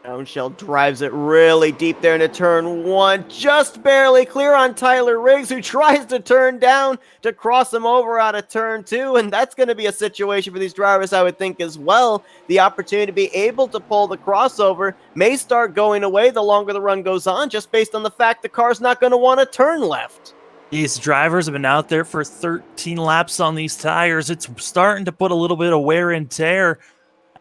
Houndshell drives it really deep there into turn 1, just barely clear on Tyler Riggs, who tries to turn down to cross him over out of turn 2, and that's going to be a situation for these drivers, I would think, as well. The opportunity to be able to pull the crossover may start going away the longer the run goes on, just based on the fact the car's not going to want to turn left. These drivers have been out there for 13 laps on these tires. It's starting to put a little bit of wear and tear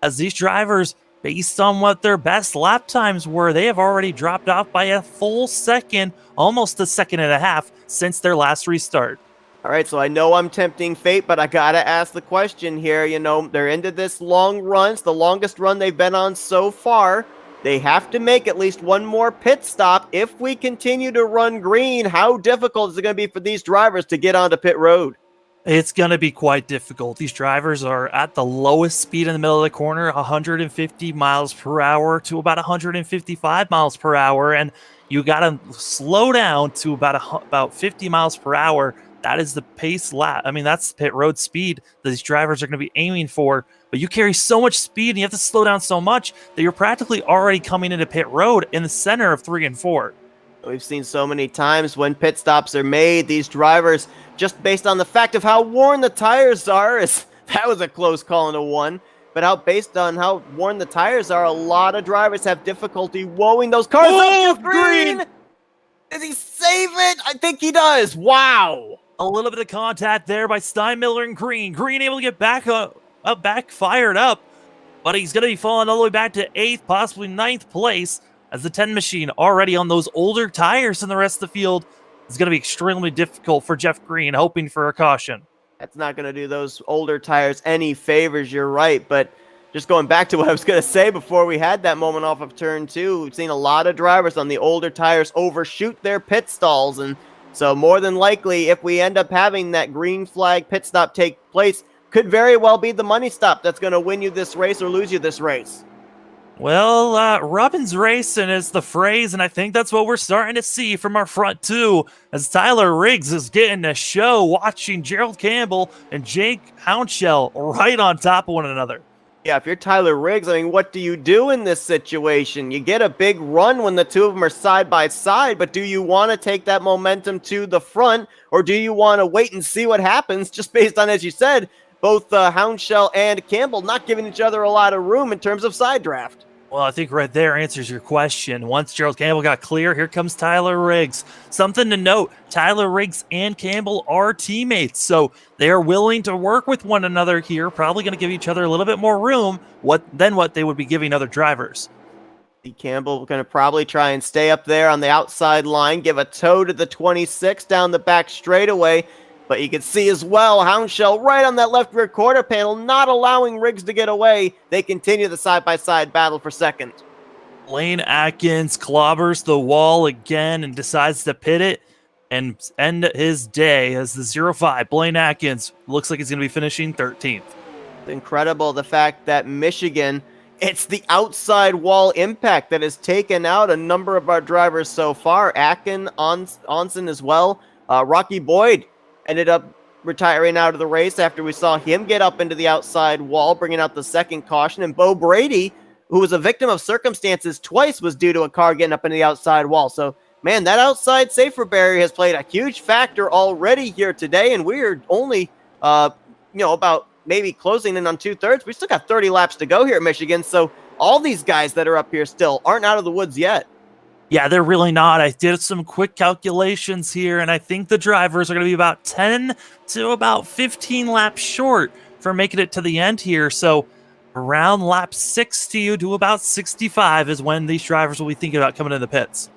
as these drivers, based on what their best lap times were, they have already dropped off by a full second, almost a second and a half since their last restart. All right, so I know I'm tempting fate, but I gotta ask the question here. You know, they're into this long run. It's the longest run they've been on so far. They have to make at least one more pit stop. If we continue to run green, how difficult is it going to be for these drivers to get onto pit road? It's going to be quite difficult. These drivers are at the lowest speed in the middle of the corner, 150 miles per hour to about 155 miles per hour, and you got to slow down to about 50 miles per hour. That is the pace lap. I mean, that's pit road speed that these drivers are going to be aiming for. But you carry so much speed and you have to slow down so much that you're practically already coming into pit road in the center of 3 and 4. We've seen so many times when pit stops are made, these drivers, just based on the fact of how worn the tires are, that was a close call into one, but based on how worn the tires are, a lot of drivers have difficulty woeing those cars. Oh, green! Does he save it? I think he does. Wow. A little bit of contact there by Steinmiller and Green. Green able to get back fired up, but he's going to be falling all the way back to 8th, possibly 9th place, as the 10 machine already on those older tires than the rest of the field is going to be extremely difficult for Jeff Green, hoping for a caution. That's not going to do those older tires any favors, you're right, but just going back to what I was going to say before we had that moment off of turn 2, we've seen a lot of drivers on the older tires overshoot their pit stalls, and so more than likely, if we end up having that green flag pit stop take place, could very well be the money stop that's going to win you this race or lose you this race. Well, Robin's racing is the phrase, and I think that's what we're starting to see from our front two, as Tyler Riggs is getting a show watching Gerald Campbell and Jake Hounshell right on top of one another. Yeah, if you're Tyler Riggs, I mean, what do you do in this situation? You get a big run when the two of them are side by side, but do you want to take that momentum to the front, or do you want to wait and see what happens, just based on, as you said, both Hounshell and Campbell not giving each other a lot of room in terms of side draft? Well, I think right there answers your question. Once Gerald Campbell got clear, here comes Tyler Riggs. Something to note, Tyler Riggs and Campbell are teammates, so they are willing to work with one another here, probably going to give each other a little bit more room than what they would be giving other drivers. Campbell going to probably try and stay up there on the outside line, give a toe to the 26 down the back straightaway. But you can see as well, Hounshell right on that left rear quarter panel, not allowing Riggs to get away. They continue the side-by-side battle for second. Blaine Atkins clobbers the wall again and decides to pit it and end his day as the 0-5. Blaine Atkins looks like he's going to be finishing 13th. Incredible, the fact that Michigan, it's the outside wall impact that has taken out a number of our drivers so far. Atkin, Onsen as well. Rocky Boyd ended up retiring out of the race after we saw him get up into the outside wall, bringing out the second caution. And Bo Brady, who was a victim of circumstances twice, was due to a car getting up into the outside wall. So, man, that outside safer barrier has played a huge factor already here today, and we're only, about maybe closing in on 2/3. We still got 30 laps to go here at Michigan, so all these guys that are up here still aren't out of the woods yet. Yeah, they're really not. I did some quick calculations here, and I think the drivers are going to be about 10 to about 15 laps short for making it to the end here. So around lap 60 to about 65 is when these drivers will be thinking about coming in the pits.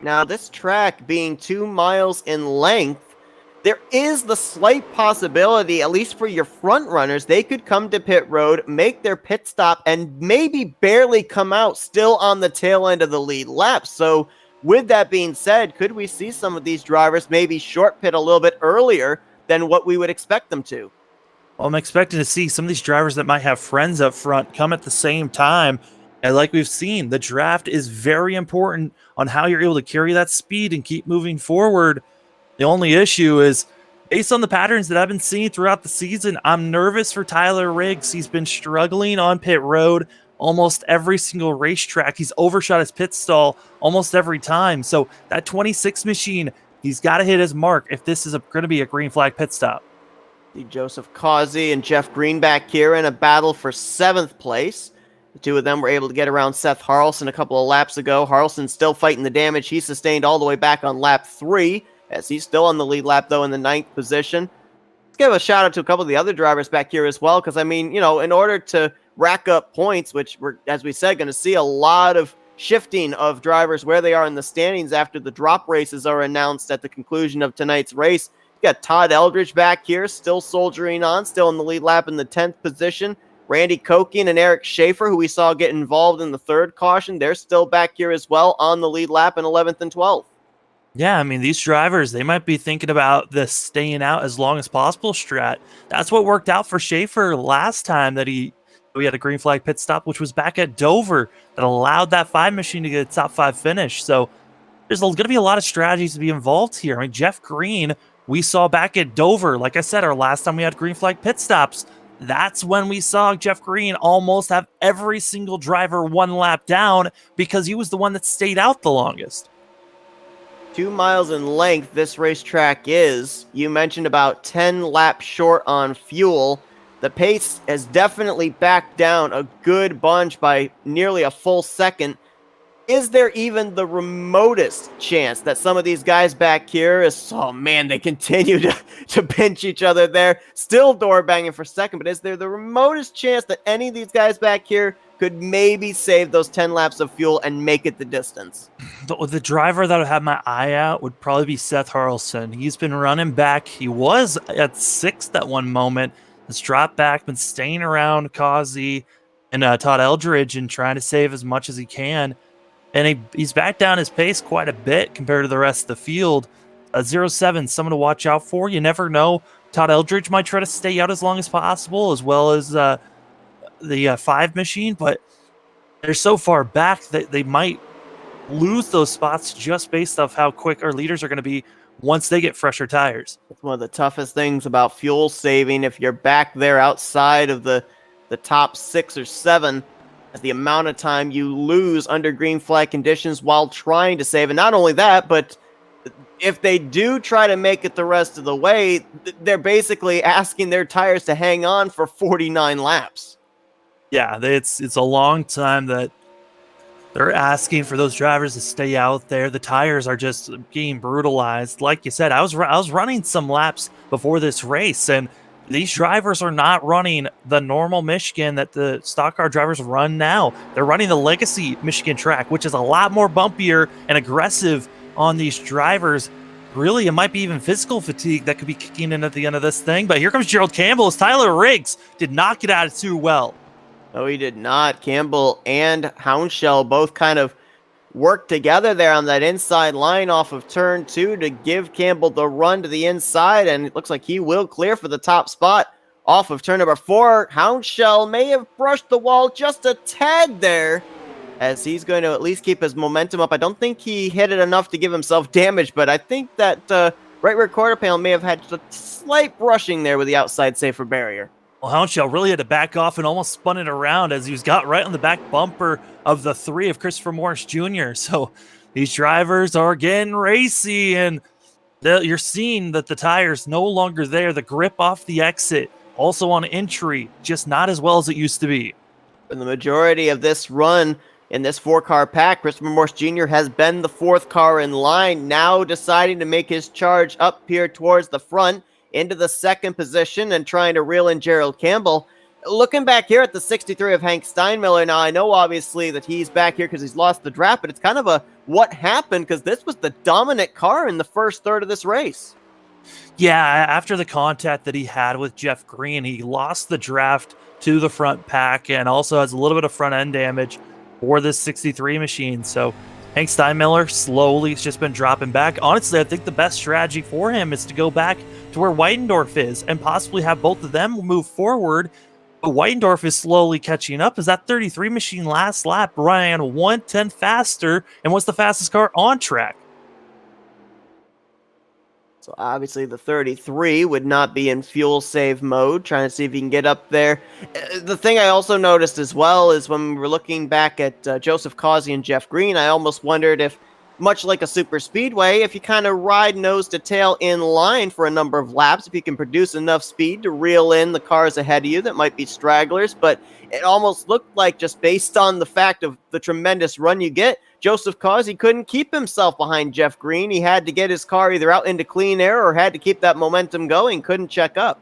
Now, this track being 2 miles in length, there is the slight possibility, at least for your front runners, they could come to pit road, make their pit stop, and maybe barely come out still on the tail end of the lead lap. So with that being said, could we see some of these drivers maybe short pit a little bit earlier than what we would expect them to? Well, I'm expecting to see some of these drivers that might have friends up front come at the same time. And like we've seen, the draft is very important on how you're able to carry that speed and keep moving forward. The only issue is, based on the patterns that I've been seeing throughout the season, I'm nervous for Tyler Riggs. He's been struggling on pit road almost every single racetrack. He's overshot his pit stall almost every time. So that 26 machine, he's got to hit his mark if this is going to be a green flag pit stop. See Joseph Causey and Jeff Greenback here in a battle for 7th place. The two of them were able to get around Seth Harrelson a couple of laps ago. Harrelson still fighting the damage he sustained all the way back on lap 3. as he's still on the lead lap, though, in the 9th position. Let's give a shout out to a couple of the other drivers back here as well, because, I mean, in order to rack up points, which we're, as we said, going to see a lot of shifting of drivers where they are in the standings after the drop races are announced at the conclusion of tonight's race. You got Todd Eldridge back here, still soldiering on, still in the lead lap in the 10th position. Randy Kokian and Eric Schaefer, who we saw get involved in the 3rd caution, they're still back here as well on the lead lap in 11th and 12th. Yeah, I mean, these drivers, they might be thinking about the staying out as long as possible strat. That's what worked out for Schaefer last time that we had a green flag pit stop, which was back at Dover, that allowed that 5 machine to get a top 5 finish. So there's going to be a lot of strategies to be involved here. I mean, Jeff Green, we saw back at Dover, like I said, our last time we had green flag pit stops, that's when we saw Jeff Green almost have every single driver 1 lap down because he was the one that stayed out the longest. 2 miles in length this racetrack is. You mentioned about 10 laps short on fuel. The pace has definitely backed down a good bunch by nearly a full second. Is there even the remotest chance that some of these guys back here oh man, they continue to pinch each other there, still door banging for second, but is there the remotest chance that any of these guys back here could maybe save those 10 laps of fuel and make it the distance? The driver that would have my eye out would probably be Seth Harrelson. He's been running back. He was at 6th at one moment. Has dropped back, been staying around Causey and Todd Eldridge and trying to save as much as he can. And he's back down his pace quite a bit compared to the rest of the field. 0-7, someone to watch out for. You never know. Todd Eldridge might try to stay out as long as possible, as well as the 5 machine, but they're so far back that they might lose those spots just based off how quick our leaders are going to be once they get fresher tires. It's one of the toughest things about fuel saving. If you're back there outside of the top 6 or 7, the amount of time you lose under green flag conditions while trying to save. And not only that, but if they do try to make it the rest of the way, they're basically asking their tires to hang on for 49 laps. Yeah, it's a long time that they're asking for those drivers to stay out there. The tires are just being brutalized. Like you said, I was running some laps before this race, and these drivers are not running the normal Michigan that the stock car drivers run now. They're running the legacy Michigan track, which is a lot more bumpier and aggressive on these drivers. Really, it might be even physical fatigue that could be kicking in at the end of this thing. But here comes Gerald Campbell as Tyler Riggs did not get out of too well. No, he did not. Campbell and Houndshell both kind of worked together there on that inside line off of turn 2 to give Campbell the run to the inside, and it looks like he will clear for the top spot off of turn number 4. Houndshell may have brushed the wall just a tad there, as he's going to at least keep his momentum up. I don't think he hit it enough to give himself damage, but I think that right rear quarter panel may have had just a slight brushing there with the outside safer barrier. Well, Houndshell really had to back off and almost spun it around as he was got right on the back bumper of the 3 of Christopher Morris Jr. So these drivers are getting racy, and you're seeing that the tire's no longer there. The grip off the exit, also on entry, just not as well as it used to be. In the majority of this run in this 4-car pack, Christopher Morris Jr. has been the 4th car in line, now deciding to make his charge up here towards the front into the 2nd position and trying to reel in Gerald Campbell. Looking back here at the 63 of Hank Steinmiller, now I know obviously that he's back here because he's lost the draft, but it's kind of a what happened, because this was the dominant car in the first third of this race. Yeah, after the contact that he had with Jeff Green, he lost the draft to the front pack and also has a little bit of front end damage for this 63 machine. So Hank Steinmiller slowly has just been dropping back. Honestly, I think the best strategy for him is to go back to where Weidendorf is and possibly have both of them move forward. But Weidendorf is slowly catching up as that 33 machine last lap ran 1:10 faster and was the fastest car on track. So obviously the 33 would not be in fuel save mode, trying to see if he can get up there. The thing I also noticed as well is when we were looking back at Joseph Causey and Jeff Green, I almost wondered if, much like a super speedway, if you kind of ride nose to tail in line for a number of laps, if you can produce enough speed to reel in the cars ahead of you that might be stragglers. But it almost looked like, just based on the fact of the tremendous run you get, Joseph Causey couldn't keep himself behind Jeff Green. He had to get his car either out into clean air or had to keep that momentum going, couldn't check up.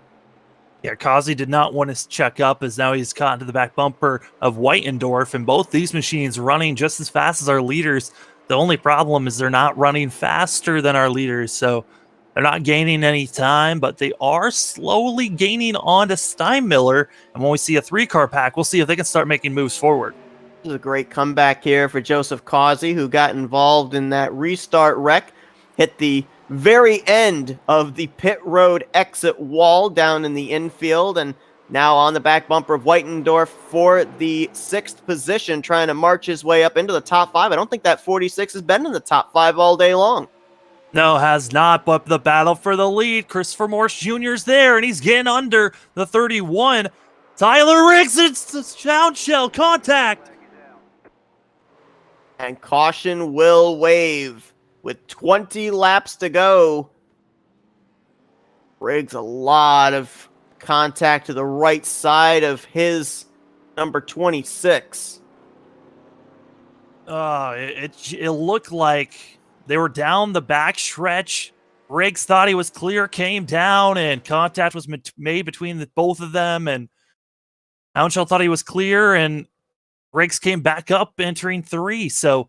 Yeah, Causey did not want to check up as now he's caught into the back bumper of Whitendorf, and both these machines running just as fast as our leaders. The only problem is they're not running faster than our leaders, so they're not gaining any time, but they are slowly gaining on to Steinmiller, and when we see a 3-car pack, we'll see if they can start making moves forward. This is a great comeback here for Joseph Causey, who got involved in that restart wreck, hit the very end of the pit road exit wall down in the infield, and now on the back bumper of Whitendorf for the 6th position, trying to march his way up into the top 5. I don't think that 46 has been in the top 5 all day long. No, has not, but the battle for the lead. Christopher Morse Jr. is there, and he's getting under the 31. Tyler Riggs, it's the sound shell contact. And caution will wave with 20 laps to go. Riggs, a lot of contact to the right side of his number 26. It looked like they were down the back stretch. Riggs thought he was clear, came down, and contact was made between both of them. And Hounshell thought he was clear, and Riggs came back up entering 3. So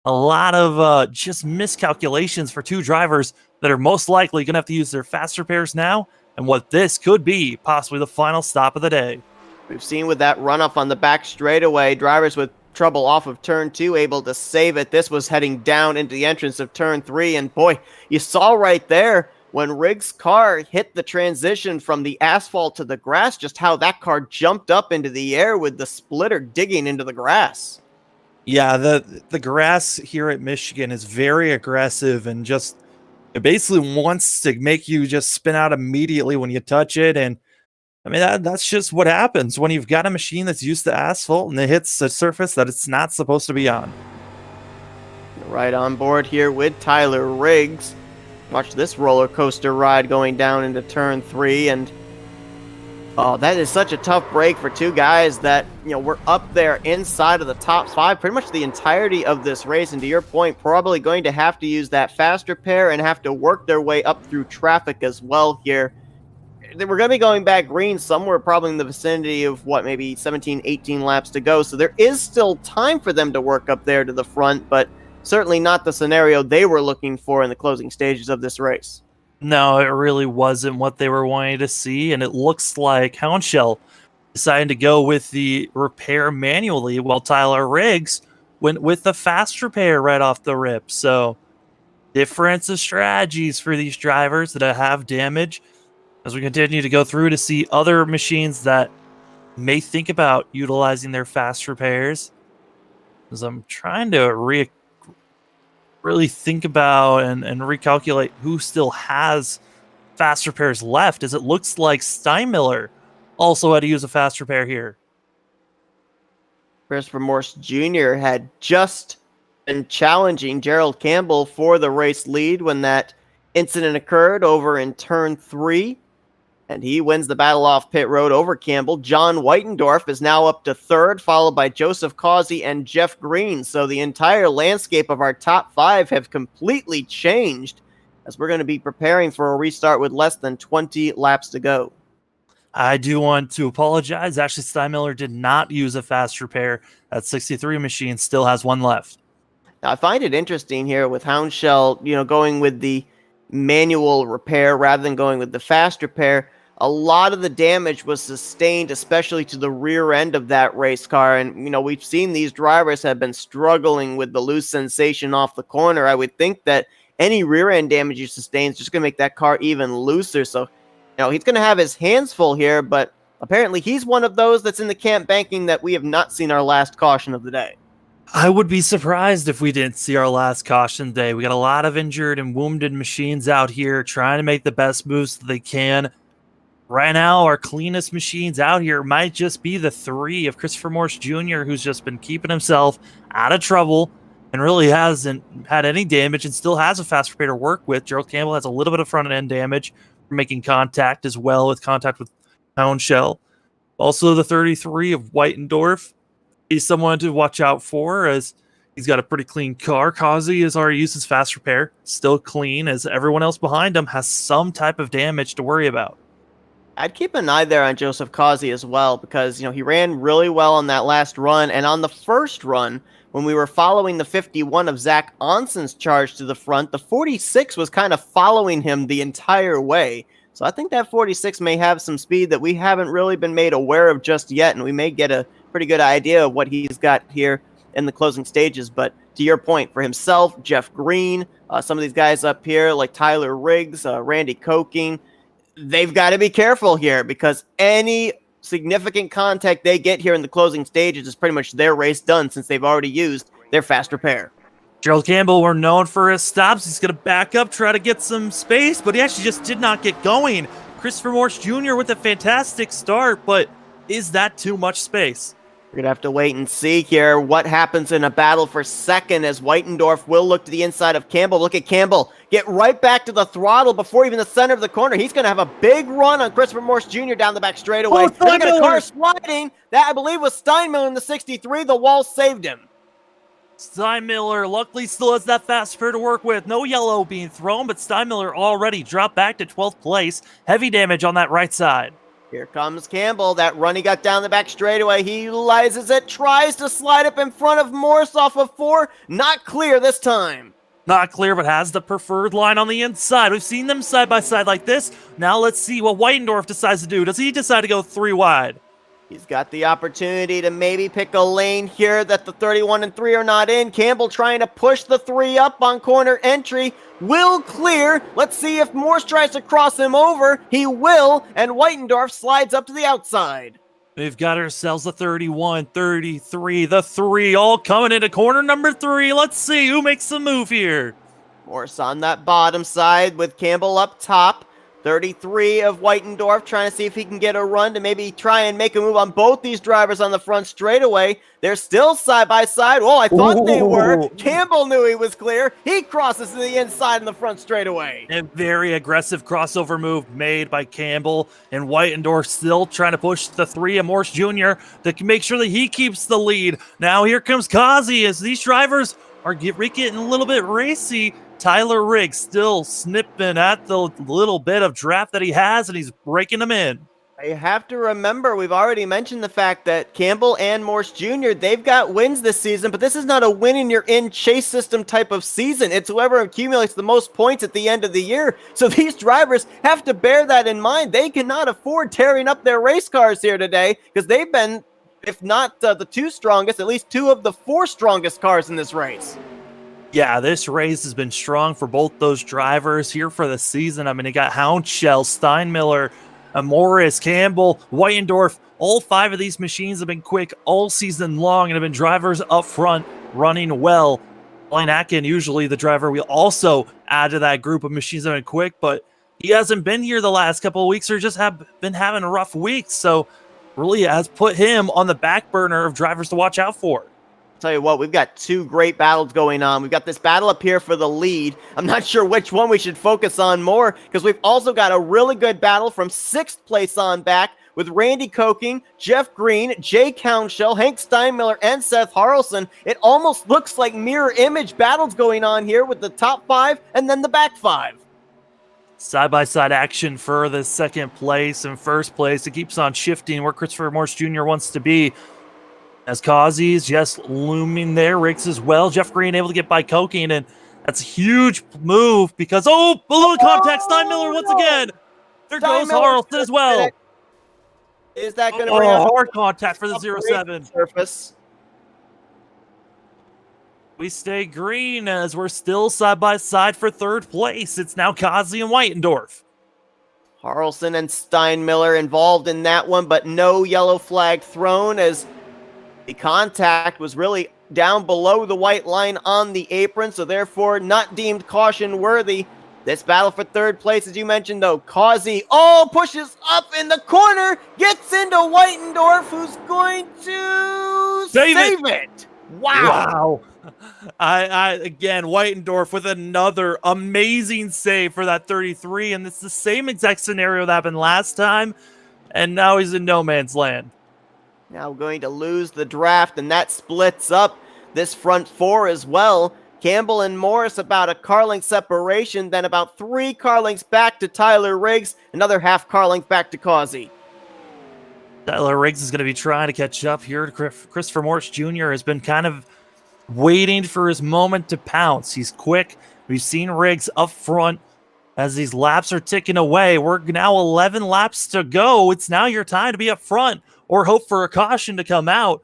a lot of just miscalculations for 2 drivers that are most likely going to have to use their fast repairs now, and what this could be possibly the final stop of the day. We've seen with that run-up on the back straightaway, drivers with trouble off of turn 2 able to save it. This was heading down into the entrance of turn 3, and boy, you saw right there when Riggs' car hit the transition from the asphalt to the grass, just how that car jumped up into the air with the splitter digging into the grass. Yeah, the grass here at Michigan is very aggressive and just it basically wants to make you just spin out immediately when you touch it. And I mean, that's just what happens when you've got a machine that's used to asphalt and it hits a surface that it's not supposed to be on. Right on board here with Tyler Riggs. Watch this roller coaster ride going down into turn 3, and oh, that is such a tough break for 2 guys that, you know, were up there inside of the top 5 pretty much the entirety of this race, and to your point, probably going to have to use that fast repair and have to work their way up through traffic as well here. We're going to be going back green somewhere probably in the vicinity of, what, maybe 17, 18 laps to go, so there is still time for them to work up there to the front, but certainly not the scenario they were looking for in the closing stages of this race. No, it really wasn't what they were wanting to see, and it looks like Hounshell decided to go with the repair manually, while Tyler Riggs went with the fast repair right off the rip. So, difference of strategies for these drivers that have damage as we continue to go through to see other machines that may think about utilizing their fast repairs. As I'm trying to really think about and recalculate who still has fast repairs left, as it looks like Steinmiller also had to use a fast repair here. Christopher Morse Jr. had just been challenging Gerald Campbell for the race lead when that incident occurred over in turn 3. And he wins the battle off pit road over Campbell. John Whitendorf is now up to 3rd, followed by Joseph Causey and Jeff Green. So the entire landscape of our top 5 have completely changed as we're going to be preparing for a restart with less than 20 laps to go. I do want to apologize. Actually, Steinmiller did not use a fast repair. That 63 machine still has 1 left. Now, I find it interesting here with Hounshell, going with the manual repair rather than going with the fast repair. A lot of the damage was sustained, especially to the rear end of that race car. And, we've seen these drivers have been struggling with the loose sensation off the corner. I would think that any rear end damage you sustain is just going to make that car even looser. So, he's going to have his hands full here, but apparently he's one of those that's in the camp banking that we have not seen our last caution of the day. I would be surprised if we didn't see our last caution day. We got a lot of injured and wounded machines out here trying to make the best moves that they can. Right now, our cleanest machines out here might just be the 3 of Christopher Morse Jr., who's just been keeping himself out of trouble and really hasn't had any damage and still has a fast repair to work with. Gerald Campbell has a little bit of front-end damage from making contact as well, with contact with Hounshell. Also, the 33 of Whitendorf. He's someone to watch out for, as He's got a pretty clean car. Kazi has already used his fast repair. Still clean, as everyone else behind him has some type of damage to worry about. I'd keep an eye there on Joseph Kazi as well, because, he ran really well on that last run. And on the first run, when we were following the 51 of Zach Onson's charge to the front, the 46 was kind of following him the entire way. So I think that 46 may have some speed that we haven't really been made aware of just yet, and we may get a pretty good idea of what he's got here in the closing stages. But to your point, for himself, Jeff Green, some of these guys up here like Tyler Riggs, Randy Koking, they've got to be careful here, because any significant contact they get here in the closing stages is pretty much their race done, since they've already used their fast repair. Gerald Campbell, we're known for his stops. He's going to back up, try to get some space, but he actually just did not get going. Christopher Morse Jr. with a fantastic start, but is that too much space? We're going to have to wait and see here what happens in a battle for second, as Whitendorf will look to the inside of Campbell. Look at Campbell get right back to the throttle before even the center of the corner. He's going to have a big run on Christopher Morse Jr. down the back straightaway. Look at a car sliding. That, I believe, was Steinmiller in the 63. The wall saved him. Steinmiller luckily still has that fast repair to work with. No yellow being thrown, but Steinmiller already dropped back to 12th place. Heavy damage on that right side. Here comes Campbell. That run he got down the back straightaway. He utilizes it, tries to slide up in front of Morse off of 4. Not clear this time. Not clear, but has the preferred line on the inside. We've seen them side by side like this. Now let's see what Whitendorf decides to do. Does he decide to go 3 wide? He's got the opportunity to maybe pick a lane here that the 31 and 3 are not in. Campbell trying to push the 3 up on corner entry. Will clear. Let's see if Morse tries to cross him over. He will, and Whitendorf slides up to the outside. We've got ourselves a 31, 33, the 3, all coming into corner number 3. Let's see who makes the move here. Morse on that bottom side with Campbell up top. 33 of Whitendorf trying to see if he can get a run to maybe try and make a move on both these drivers on the front straightaway. They're still side by side. Well, I thought they were. Campbell knew he was clear. He crosses to the inside in the front straightaway. A very aggressive crossover move made by Campbell, and Whitendorf still trying to push the 3 of Morse Jr. to make sure that he keeps the lead. Now here comes Kazi as these drivers are getting a little bit racy. Tyler Riggs still snipping at the little bit of draft that he has, and he's breaking them in. You have to remember, we've already mentioned the fact that Campbell and Morse Jr., they've got wins this season, but this is not a win-and-you're-in chase system type of season. It's whoever accumulates the most points at the end of the year. So these drivers have to bear that in mind. They cannot afford tearing up their race cars here today, because they've been, if not the 2 strongest, at least 2 of the 4 strongest cars in this race. Yeah, this race has been strong for both those drivers here for the season. I mean, you got Houndshell, Steinmiller, Morris, Campbell, Whitendorf. All 5 of these machines have been quick all season long and have been drivers up front running well. Blaine Atkin, usually the driver we also add to that group of machines that have been quick, but he hasn't been here the last couple of weeks or just have been having rough weeks. So really has put him on the back burner of drivers to watch out for. Tell you what, we've got 2 great battles going on. We've got this battle up here for the lead. I'm not sure which one we should focus on more, because we've also got a really good battle from 6th place on back with Randy Koking, Jeff Green, Jay Houndshell, Hank Steinmiller, and Seth Harrelson. It almost looks like mirror image battles going on here with the top 5 and then the back 5. Side-by-side action for the 2nd place and 1st place. It keeps on shifting where Christopher Morse Jr. wants to be. As Kazi's just looming there, Riggs as well. Jeff Green able to get by Koking, and that's a huge move because, below contact, Steinmiller once again. There goes Harrelson as well. Is that going to bring up hard contact for the 07 surface? We stay green as we're still side by side for 3rd place. It's now Kazi and Whitendorf. Harrelson and Steinmiller involved in that one, but no yellow flag thrown as the contact was really down below the white line on the apron, so therefore not deemed caution worthy. This battle for 3rd place, as you mentioned, though, Kazi, pushes up in the corner, gets into Whitendorf, who's going to save it. Wow. Again, Whitendorf with another amazing save for that 33, and it's the same exact scenario that happened last time, and now he's in no man's land. Now going to lose the draft, and that splits up this front four as well. Campbell and Morris about a car length separation, then about 3 car lengths back to Tyler Riggs, another half car length back to Causey. Tyler Riggs is going to be trying to catch up here. Christopher Morris Jr. has been kind of waiting for his moment to pounce. He's quick. We've seen Riggs up front as these laps are ticking away. We're now 11 laps to go. It's now your time to be up front or hope for a caution to come out,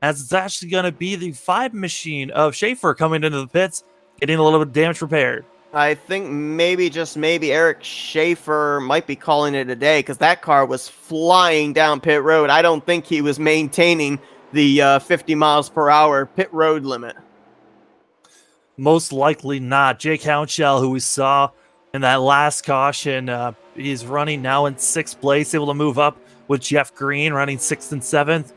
as it's actually going to be the 5 machine of Schaefer coming into the pits, getting a little bit of damage repaired. I think maybe, just maybe, Eric Schaefer might be calling it a day because that car was flying down pit road. I don't think he was maintaining the 50 miles per hour pit road limit. Most likely not. Jake Hounshell, who we saw in that last caution, he's running now in 6th place, able to move up with Jeff Green running 6th and 7th.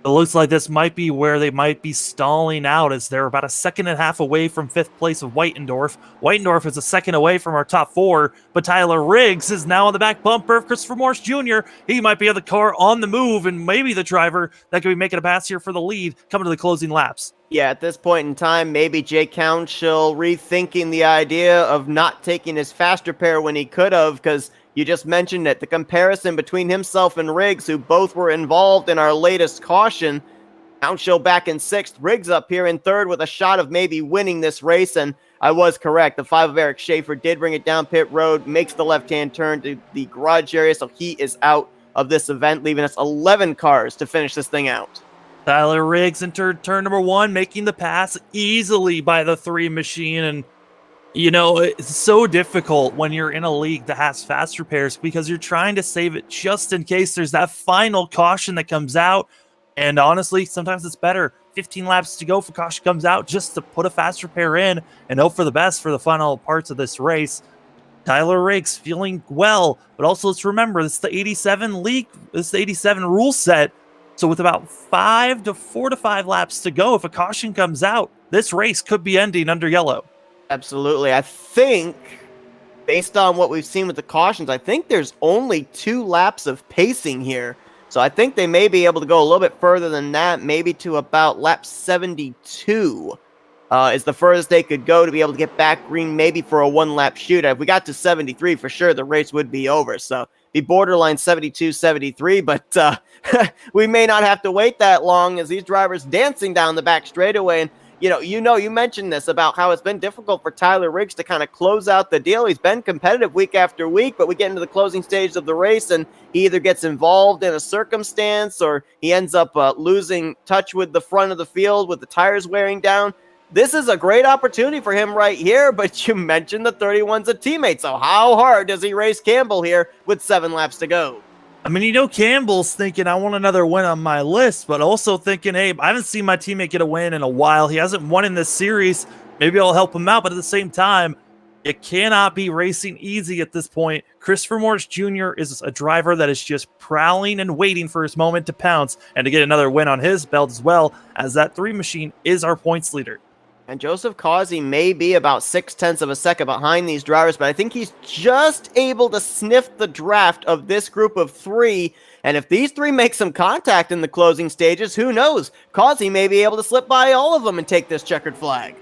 It looks like this might be where they might be stalling out, as they're about a 1.5 seconds away from 5th place of Whitendorf. Whitendorf is a second away from our top 4, but Tyler Riggs is now on the back bumper of Christopher Morris Jr. He might be the car on the move and maybe the driver that could be making a pass here for the lead coming to the closing laps. Yeah, at this point in time, maybe Jake Hounshell rethinking the idea of not taking his fast repair when he could have, because you just mentioned it, the comparison between himself and Riggs, who both were involved in our latest caution. Hounshell back in 6th, Riggs up here in 3rd with a shot of maybe winning this race, and I was correct. The 5 of Eric Schaefer did bring it down pit road, makes the left-hand turn to the garage area, so he is out of this event, leaving us 11 cars to finish this thing out. Tyler Riggs entered turn number 1, making the pass easily by the 3 machine, and you know, it's so difficult when you're in a league that has fast repairs because you're trying to save it just in case there's that final caution that comes out. And honestly, sometimes it's better 15 laps to go if a caution comes out just to put a fast repair in and hope for the best for the final parts of this race. Tyler Riggs feeling well, but also let's remember this is the 87 league, this is the 87 rule set. So with about 4 to 5 laps to go, if a caution comes out, this race could be ending under yellow. Absolutely. I think, based on what we've seen with the cautions, I think there's only 2 laps of pacing here. So I think they may be able to go a little bit further than that, maybe to about lap 72 is the furthest they could go to be able to get back green, maybe for a 1-lap shootout. If we got to 73, for sure, the race would be over. So be borderline 72, 73, but we may not have to wait that long as these drivers dancing down the back straightaway. And you mentioned this about how it's been difficult for Tyler Riggs to kind of close out the deal. He's been competitive week after week, but we get into the closing stage of the race and he either gets involved in a circumstance or he ends up losing touch with the front of the field with the tires wearing down. This is a great opportunity for him right here, but you mentioned the 31's a teammate, so how hard does he race Campbell here with 7 laps to go? I mean, Campbell's thinking, I want another win on my list, but also thinking, hey, I haven't seen my teammate get a win in a while. He hasn't won in this series. Maybe I'll help him out, but at the same time, you cannot be racing easy at this point. Christopher Morris Jr. is a driver that is just prowling and waiting for his moment to pounce and to get another win on his belt as well, as that 3 machine is our points leader. And Joseph Causey may be about 0.6 of a second behind these drivers, but I think he's just able to sniff the draft of this group of 3. And if these 3 make some contact in the closing stages, who knows? Causey may be able to slip by all of them and take this checkered flag.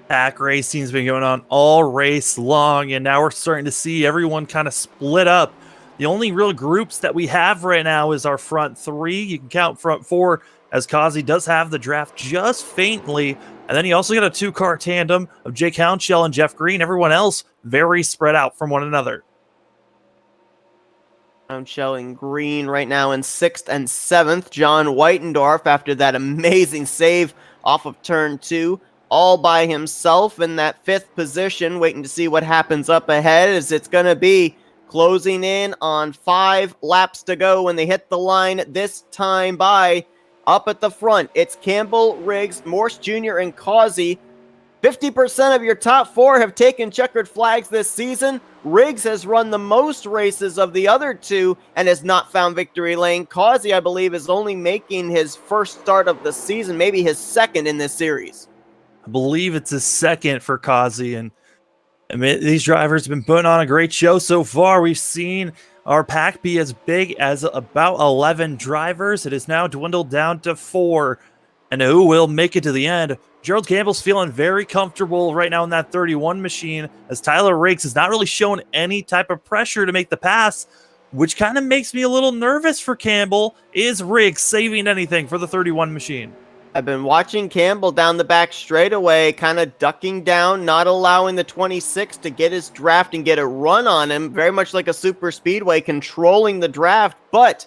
Pack racing's been going on all race long, and now we're starting to see everyone kind of split up. The only real groups that we have right now is our front 3. You can count front 4, as Causey does have the draft just faintly. And then you also got a 2-car tandem of Jake Hounshell and Jeff Green. Everyone else very spread out from one another. Hounshell and Green right now in 6th and 7th. John Whitendorf after that amazing save off of turn 2. All by himself in that 5th position, waiting to see what happens up ahead, as it's going to be closing in on 5 laps to go when they hit the line, this time by up at the front. It's Campbell, Riggs, Morse Jr., and Causey. 50% of your top 4 have taken checkered flags this season. Riggs has run the most races of the other 2 and has not found victory lane. Causey, I believe, is only making his first start of the season, maybe his second in this series. I believe it's his second for Causey, and I mean, these drivers have been putting on a great show so far. We've seen our pack be as big as about 11 drivers. It is now dwindled down to 4. and who will make it to the end. Gerald Campbell's feeling very comfortable right now in that 31 machine, as Tyler Riggs has not really shown any type of pressure to make the pass, which kind of makes me a little nervous for Campbell. Is Riggs saving anything for the 31 machine? I've been watching Campbell down the back straightaway, kind of ducking down, not allowing the 26 to get his draft and get a run on him, very much like a super speedway, controlling the draft. But,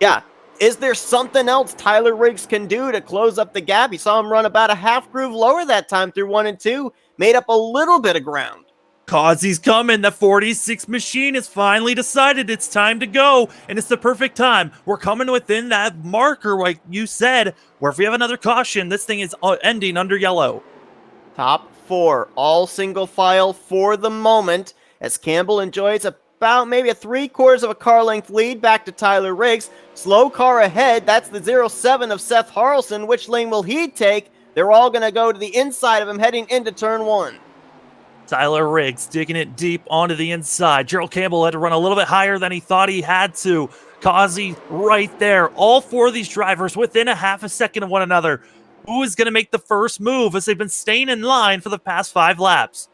yeah, is there something else Tyler Riggs can do to close up the gap? You saw him run about a half groove lower that time through 1 and 2, made up a little bit of ground. Causey's coming. The 46 machine has finally decided it's time to go, and it's the perfect time. We're coming within that marker, like you said, where if we have another caution, this thing is ending under yellow. Top 4, all single file for the moment, as Campbell enjoys about maybe a 3/4 of a car length lead back to Tyler Riggs. Slow car ahead, that's the 07 of Seth Harrelson. Which lane will he take? They're all going to go to the inside of him heading into turn 1. Tyler Riggs digging it deep onto the inside. Gerald Campbell had to run a little bit higher than he thought he had to. Causey right there. All 4 of these drivers within a half a second of one another. Who is going to make the first move, as they've been staying in line for the past 5 laps?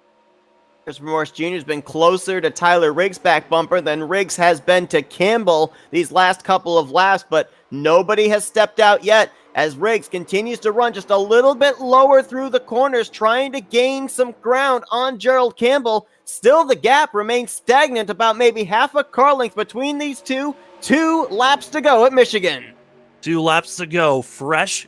Christopher Morris Jr. has been closer to Tyler Riggs' back bumper than Riggs has been to Campbell these last couple of laps, but nobody has stepped out yet, as Riggs continues to run just a little bit lower through the corners, trying to gain some ground on Gerald Campbell. Still, the gap remains stagnant, about maybe half a car length between these two. 2 laps to go at Michigan. 2 laps to go. Fresh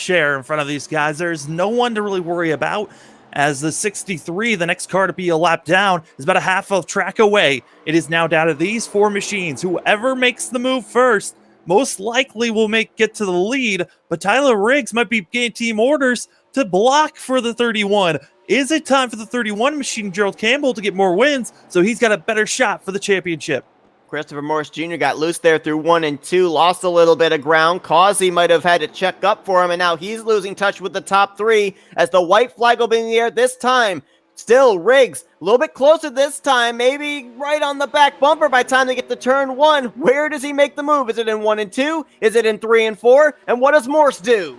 air in front of these guys. There's no one to really worry about, as the 63, the next car to be a lap down, is about a half of track away. It is now down to these 4 machines. Whoever makes the move first most likely will get to the lead, but Tyler Riggs might be getting team orders to block for the 31. Is it time for the 31 machine, Gerald Campbell, to get more wins, so he's got a better shot for the championship? Christopher Morris Jr. got loose there through 1 and 2, lost a little bit of ground. Causey might have had to check up for him, and now he's losing touch with the top 3, as the white flag will be in the air this time. Still, Riggs, a little bit closer this time, maybe right on the back bumper by the time they get to turn 1. Where does he make the move? Is it in 1 and 2? Is it in 3 and 4? And what does Morse do?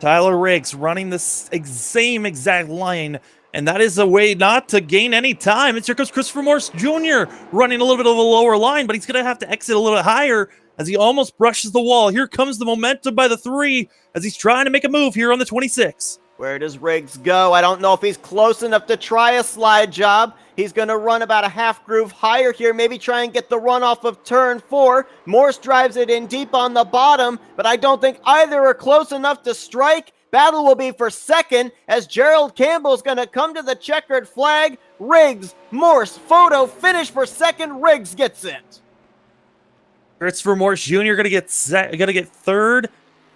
Tyler Riggs running the same exact line, and that is a way not to gain any time. Here comes Christopher Morris Jr. running a little bit of a lower line, but he's going to have to exit a little bit higher as he almost brushes the wall. Here comes the momentum by the 3 as he's trying to make a move here on the 26. Where does Riggs go? I don't know if he's close enough to try a slide job. He's going to run about a half groove higher here, maybe try and get the run off of turn 4. Morse drives it in deep on the bottom, but I don't think either are close enough to strike. Battle will be for second, as Gerald Campbell's going to come to the checkered flag. Riggs, Morse, photo finish for second. Riggs gets it. Christopher Morris Jr. going to get third,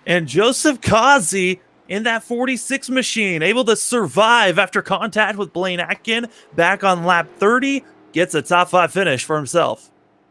and Joseph Causey in that 46 machine, able to survive after contact with Blaine Atkin back on lap 30, gets a top 5 finish for himself.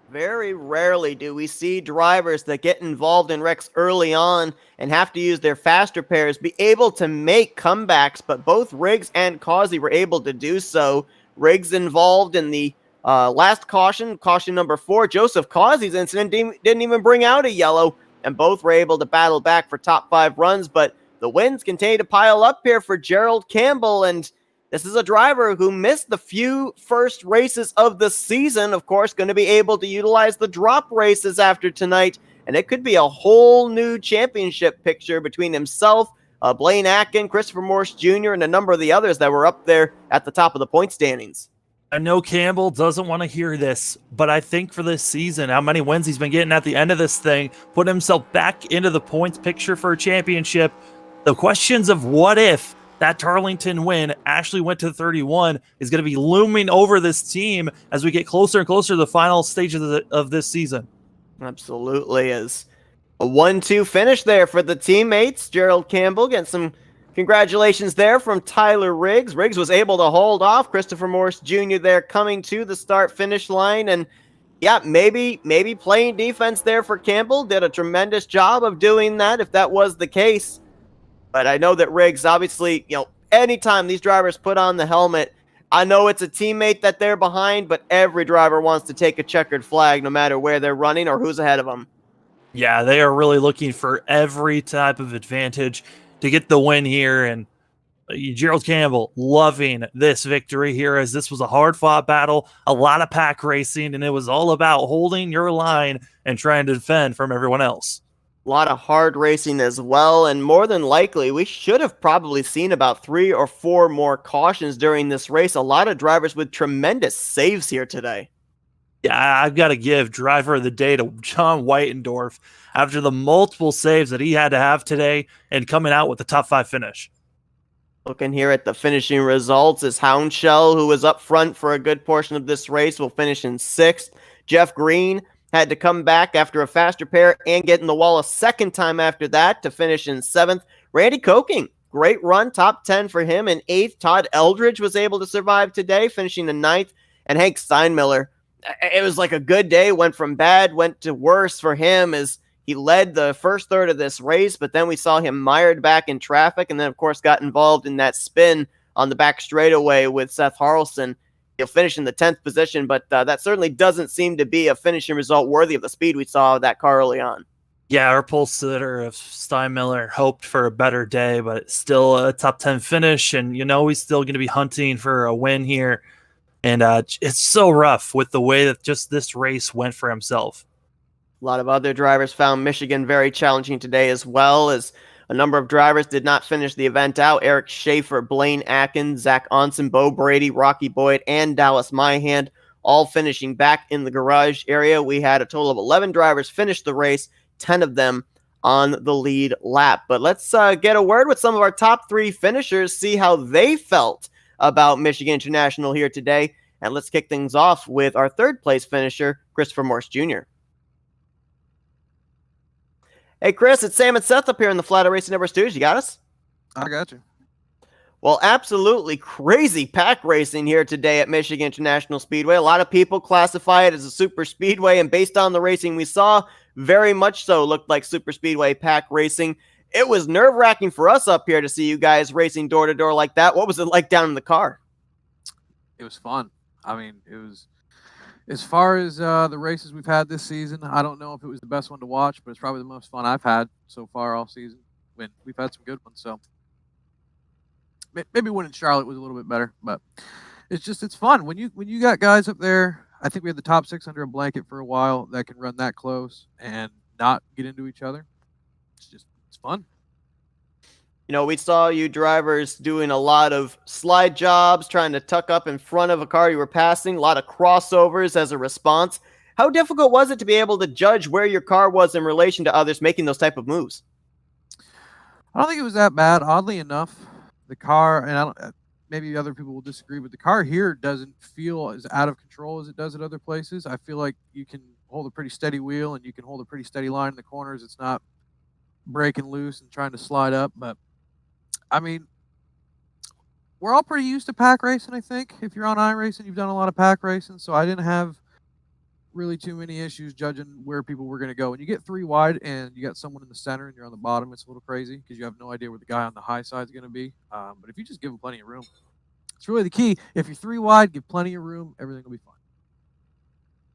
Very rarely do we see drivers that get involved in wrecks early on and have to use their faster pairs be able to make comebacks, but both Riggs and Causey were able to do so. Riggs involved in the last caution number 4. Joseph Causey's incident didn't even bring out a yellow, and both were able to battle back for top 5 runs, but the wins continue to pile up here for Gerald Campbell, and this is a driver who missed the few first races of the season. Of course, going to be able to utilize the drop races after tonight, and it could be a whole new championship picture between himself, Blaine Atkin, Christopher Morse Jr., and a number of the others that were up there at the top of the point standings. I know Campbell doesn't want to hear this, but I think for this season, how many wins he's been getting at the end of this thing, putting himself back into the points picture for a championship. The questions of what if that Tarlington win actually went to 31 is going to be looming over this team as we get closer and closer to the final stage of this season. Absolutely. As a 1-2 finish there for the teammates. Gerald Campbell getting some congratulations there from Tyler Riggs. Riggs was able to hold off Christopher Morse Jr. there coming to the start-finish line, and yeah, maybe playing defense there for Campbell. Did a tremendous job of doing that if that was the case. But I know that Riggs, obviously, anytime these drivers put on the helmet, I know it's a teammate that they're behind, but every driver wants to take a checkered flag no matter where they're running or who's ahead of them. Yeah, they are really looking for every type of advantage to get the win here. And Gerald Campbell loving this victory here, as this was a hard-fought battle, a lot of pack racing, and it was all about holding your line and trying to defend from everyone else. A lot of hard racing as well, and more than likely, we should have probably seen about 3 or 4 more cautions during this race. A lot of drivers with tremendous saves here today. Yeah, I've got to give driver of the day to John Whitendorf after the multiple saves that he had to have today and coming out with the top 5 finish. Looking here at the finishing results is Houndshell, who was up front for a good portion of this race, will finish in 6th. Jeff Green had to come back after a faster pair and get in the wall a second time after that to finish in 7th. Randy Koking, great run, top 10 for him in 8th. Todd Eldridge was able to survive today, finishing in 9th. And Hank Steinmiller, it was like a good day, went from bad, went to worse for him as he led the first third of this race, but then we saw him mired back in traffic and then, of course, got involved in that spin on the back straightaway with Seth Harrelson. He'll finish in the 10th position, but that certainly doesn't seem to be a finishing result worthy of the speed we saw of that car early on. Yeah, our pole sitter of Steinmiller hoped for a better day, but it's still a top 10 finish, and he's still going to be hunting for a win here. And it's so rough with the way that just this race went for himself. A lot of other drivers found Michigan very challenging today, as well as a number of drivers did not finish the event out. Eric Schaefer, Blaine Atkins, Zach Onson, Bo Brady, Rocky Boyd, and Dallas Myhand all finishing back in the garage area. We had a total of 11 drivers finish the race, 10 of them on the lead lap. But let's get a word with some of our top 3 finishers, see how they felt about Michigan International here today. And let's kick things off with our 3rd place finisher, Christopher Morse Jr. Hey, Chris, it's Sam and Seth up here in the Flatout Racing Network studios. You got us? I got you. Well, absolutely crazy pack racing here today at Michigan International Speedway. A lot of people classify it as a super speedway, and based on the racing we saw, very much so looked like super speedway pack racing. It was nerve-wracking for us up here to see you guys racing door-to-door like that. What was it like down in the car? It was fun. I mean, it was, as far as the races we've had this season, I don't know if it was the best one to watch, but it's probably the most fun I've had so far all season. We've had some good ones, so maybe winning Charlotte was a little bit better, but it's fun when you got guys up there. I think we had the top 6 under a blanket for a while that can run that close and not get into each other. It's fun. We saw you drivers doing a lot of slide jobs, trying to tuck up in front of a car you were passing, a lot of crossovers as a response. How difficult was it to be able to judge where your car was in relation to others making those type of moves? I don't think it was that bad. Oddly enough, the car, and maybe other people will disagree, but the car here doesn't feel as out of control as it does at other places. I feel like you can hold a pretty steady wheel and you can hold a pretty steady line in the corners. It's not breaking loose and trying to slide up, but I mean, we're all pretty used to pack racing, I think. If you're on iRacing, you've done a lot of pack racing, so I didn't have really too many issues judging where people were going to go. When you get 3 wide and you got someone in the center and you're on the bottom, it's a little crazy because you have no idea where the guy on the high side is going to be. But if you just give them plenty of room, it's really the key. If you're 3 wide, give plenty of room, everything will be fine.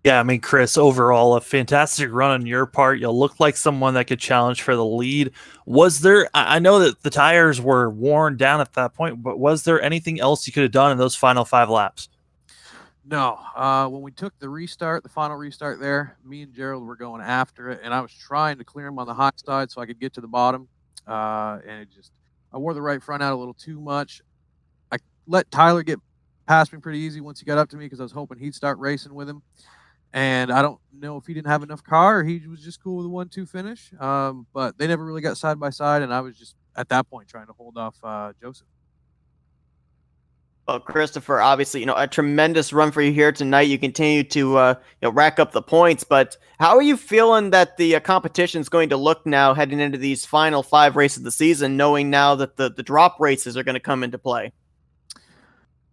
Yeah, I mean, Chris, overall, a fantastic run on your part. You look like someone that could challenge for the lead. Was there, I know that the tires were worn down at that point, but was there anything else you could have done in those final 5 laps? No. When we took the final restart there, me and Gerald were going after it, and I was trying to clear him on the high side so I could get to the bottom. And I wore the right front out a little too much. I let Tyler get past me pretty easy once he got up to me because I was hoping he'd start racing with him. And I don't know if he didn't have enough car or he was just cool with a 1-2 finish. But they never really got side by side, and I was just, at that point, trying to hold off Joseph. Well, Christopher, obviously, a tremendous run for you here tonight. You continue to rack up the points, but how are you feeling that the competition is going to look now heading into these final 5 races of the season, knowing now that the drop races are going to come into play?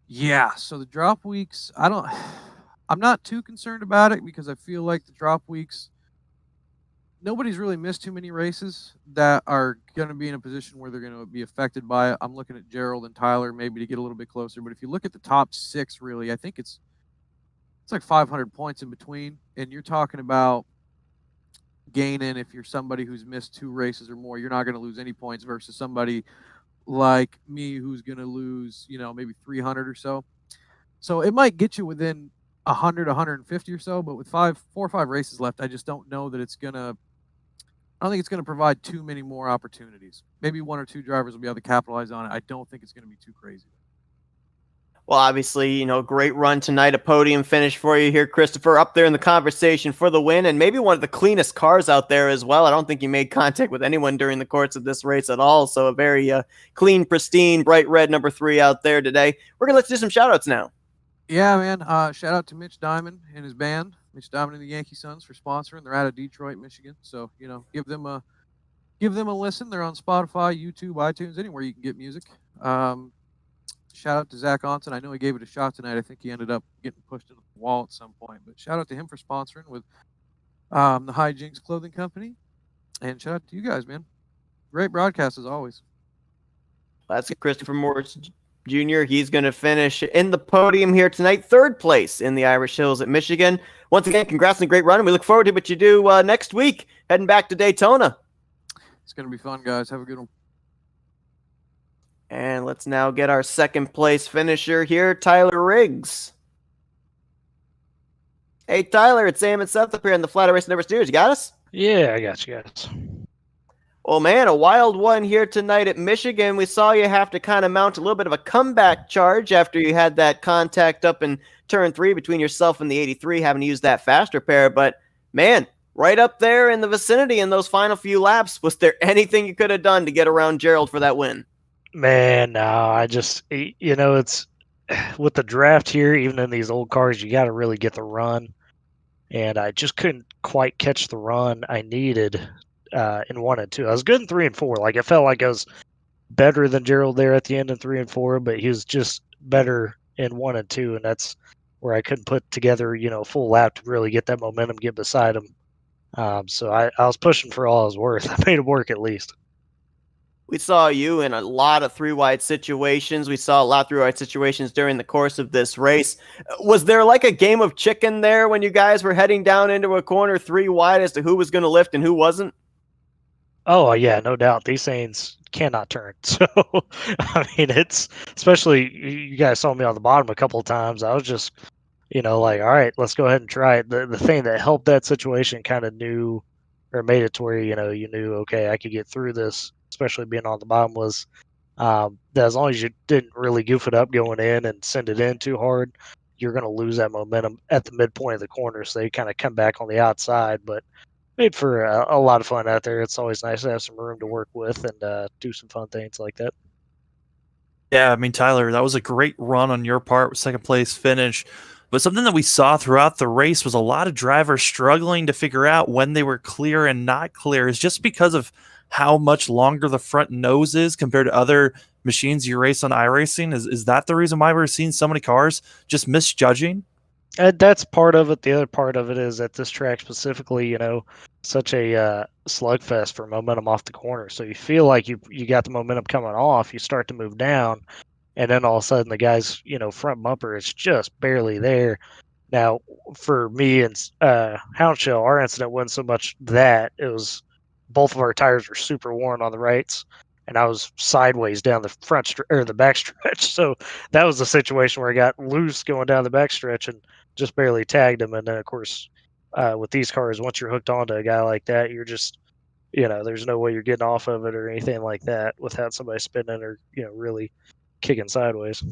Yeah, so the drop weeks, I'm not too concerned about it because I feel like the drop weeks, nobody's really missed too many races that are going to be in a position where they're going to be affected by it. I'm looking at Gerald and Tyler maybe to get a little bit closer, but if you look at the top 6, really, I think it's like 500 points in between, and you're talking about gaining if you're somebody who's missed 2 races or more. You're not going to lose any points versus somebody like me who's going to lose, maybe 300 or so. So it might get you within 100, 150 or so, but with 4 or 5 races left, I just don't know that I don't think it's going to provide too many more opportunities. Maybe 1 or 2 drivers will be able to capitalize on it. I don't think it's going to be too crazy. Well, obviously, great run tonight, a podium finish for you here, Christopher, up there in the conversation for the win, and maybe one of the cleanest cars out there as well. I don't think you made contact with anyone during the course of this race at all, so a very clean, pristine, bright red number 3 out there today. We're going to let's do some shout-outs now. Yeah, man. Shout out to Mitch Diamond and his band, Mitch Diamond and the Yankee Sons, for sponsoring. They're out of Detroit, Michigan, so give them a listen. They're on Spotify, YouTube, iTunes, anywhere you can get music. Shout out to Zach Onson. I know he gave it a shot tonight. I think he ended up getting pushed into the wall at some point. But shout out to him for sponsoring with the Hijinx clothing company. And shout out to you guys, man. Great broadcast as always. That's Christopher Morris Jr. He's going to finish in the podium here tonight, 3rd place in the Irish Hills at Michigan. Once again, congrats on a great run, and we look forward to what you do next week, heading back to Daytona. It's going to be fun, guys. Have a good one. And let's now get our 2nd place finisher here, Tyler Riggs. Hey, Tyler, it's Sam and Seth up here in the Flatout Racing Network Studios. You got us? Yeah, I got you guys. Well, man, a wild one here tonight at Michigan. We saw you have to kind of mount a little bit of a comeback charge after you had that contact up in turn 3 between yourself and the 83, having to use that fast repair. But, man, right up there in the vicinity in those final few laps, was there anything you could have done to get around Gerald for that win? Man, no, I just, it's with the draft here, even in these old cars, you got to really get the run. And I just couldn't quite catch the run I needed in 1 and 2. I was good in 3 and 4. Like, it felt like I was better than Gerald there at the end in 3 and 4, but he was just better in 1 and 2. And that's where I couldn't put together, a full lap to really get that momentum, get beside him. So I was pushing for all I was worth. I made it work at least. We saw you in a lot of 3-wide situations. We saw a lot of 3-wide situations during the course of this race. Was there like a game of chicken there when you guys were heading down into a corner 3-wide as to who was going to lift and who wasn't? Oh, yeah, no doubt. These things cannot turn. So, I mean, it's especially you guys saw me on the bottom a couple of times. I was just, like, all right, let's go ahead and try it. The thing that helped that situation kind of knew or made it to where, you knew, okay, I could get through this, especially being on the bottom, was that as long as you didn't really goof it up going in and send it in too hard, you're going to lose that momentum at the midpoint of the corner. So they kind of come back on the outside, but made for a lot of fun out there. It's always nice to have some room to work with and do some fun things like that. Yeah, I mean, Tyler, that was a great run on your part, 2nd place finish. But something that we saw throughout the race was a lot of drivers struggling to figure out when they were clear and not clear. Is just because of how much longer the front nose is compared to other machines you race on iRacing? Is that the reason why we're seeing so many cars just misjudging? That's part of it. The other part of it is at this track specifically, such a slugfest for momentum off the corner. So you feel like you got the momentum coming off, you start to move down, and then all of a sudden the guy's, front bumper is just barely there. Now, for me and Houndshell, our incident wasn't so much that. It was both of our tires were super worn on the rights, and I was sideways down the front or the back stretch. So that was a situation where I got loose going down the back stretch and just barely tagged him. And then, of course, with these cars, once you're hooked onto a guy like that, you're just, there's no way you're getting off of it or anything like that without somebody spinning or, really kicking sideways.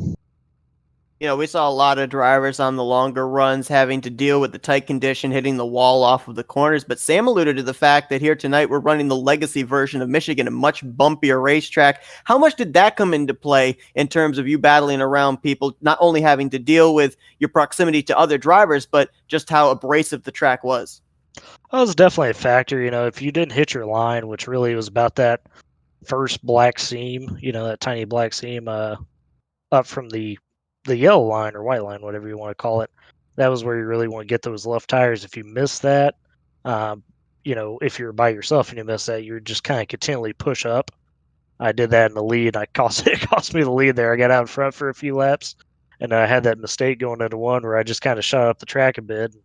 We saw a lot of drivers on the longer runs having to deal with the tight condition, hitting the wall off of the corners. But Sam alluded to the fact that here tonight we're running the legacy version of Michigan, a much bumpier racetrack. How much did that come into play in terms of you battling around people, not only having to deal with your proximity to other drivers, but just how abrasive the track was? That was definitely a factor. If you didn't hit your line, which really was about that first black seam, that tiny black seam up from the yellow line or white line, whatever you want to call it, that was where you really want to get those left tires. If you miss that, if you're by yourself and you miss that, you're just kind of continually push up. I did that in the lead. It cost me the lead there. I got out in front for a few laps, and I had that mistake going into one where I just kind of shot up the track a bit.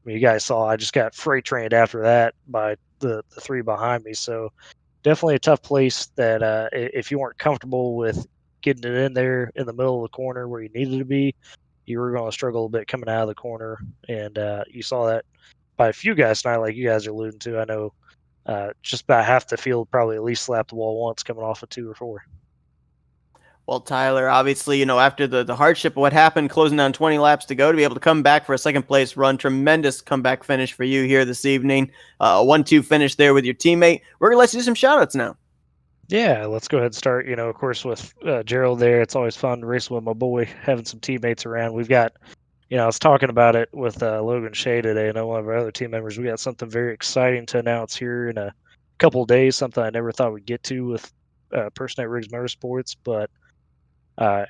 You guys saw I just got freight trained after that by the three behind me. So definitely a tough place that if you weren't comfortable with getting it in there in the middle of the corner where you needed to be, you were going to struggle a bit coming out of the corner. And you saw that by a few guys tonight, like you guys are alluding to. I know just about half the field probably at least slapped the wall once coming off of 2 or 4. Well, Tyler, obviously, after the hardship of what happened, closing down 20 laps to go, to be able to come back for a second place run, tremendous comeback finish for you here this evening. 1-2 finish there with your teammate. We're going to let you do some shout-outs now. Yeah, let's go ahead and start, of course, with Gerald there. It's always fun racing with my boy, having some teammates around. We've got, I was talking about it with Logan Shea today, and one of our other team members. We got something very exciting to announce here in a couple of days, something I never thought we'd get to with Person at Riggs Motorsports, but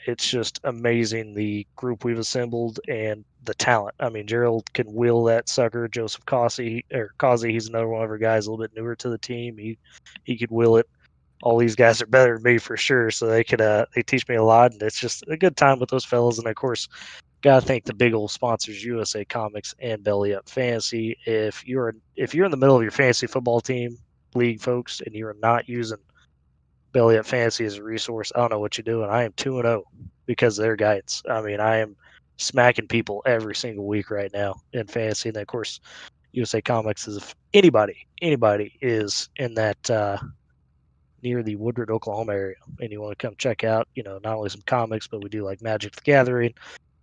it's just amazing the group we've assembled and the talent. I mean, Gerald can wheel that sucker. Joseph Causey, he's another one of our guys, a little bit newer to the team. He could wheel it. All these guys are better than me for sure, so they teach me a lot, and it's just a good time with those fellas. And of course, gotta thank the big old sponsors, USA Comics and Belly Up Fantasy. If you're in the middle of your fantasy football team league, folks, and you're not using Belly Up Fantasy as a resource, I don't know what you're doing. I am 2-0 because of their guidance. I mean, I am smacking people every single week right now in fantasy, and then, of course, USA Comics is if anybody is in that near the Woodward, Oklahoma area, and you want to come check out, not only some comics, but we do like Magic the Gathering,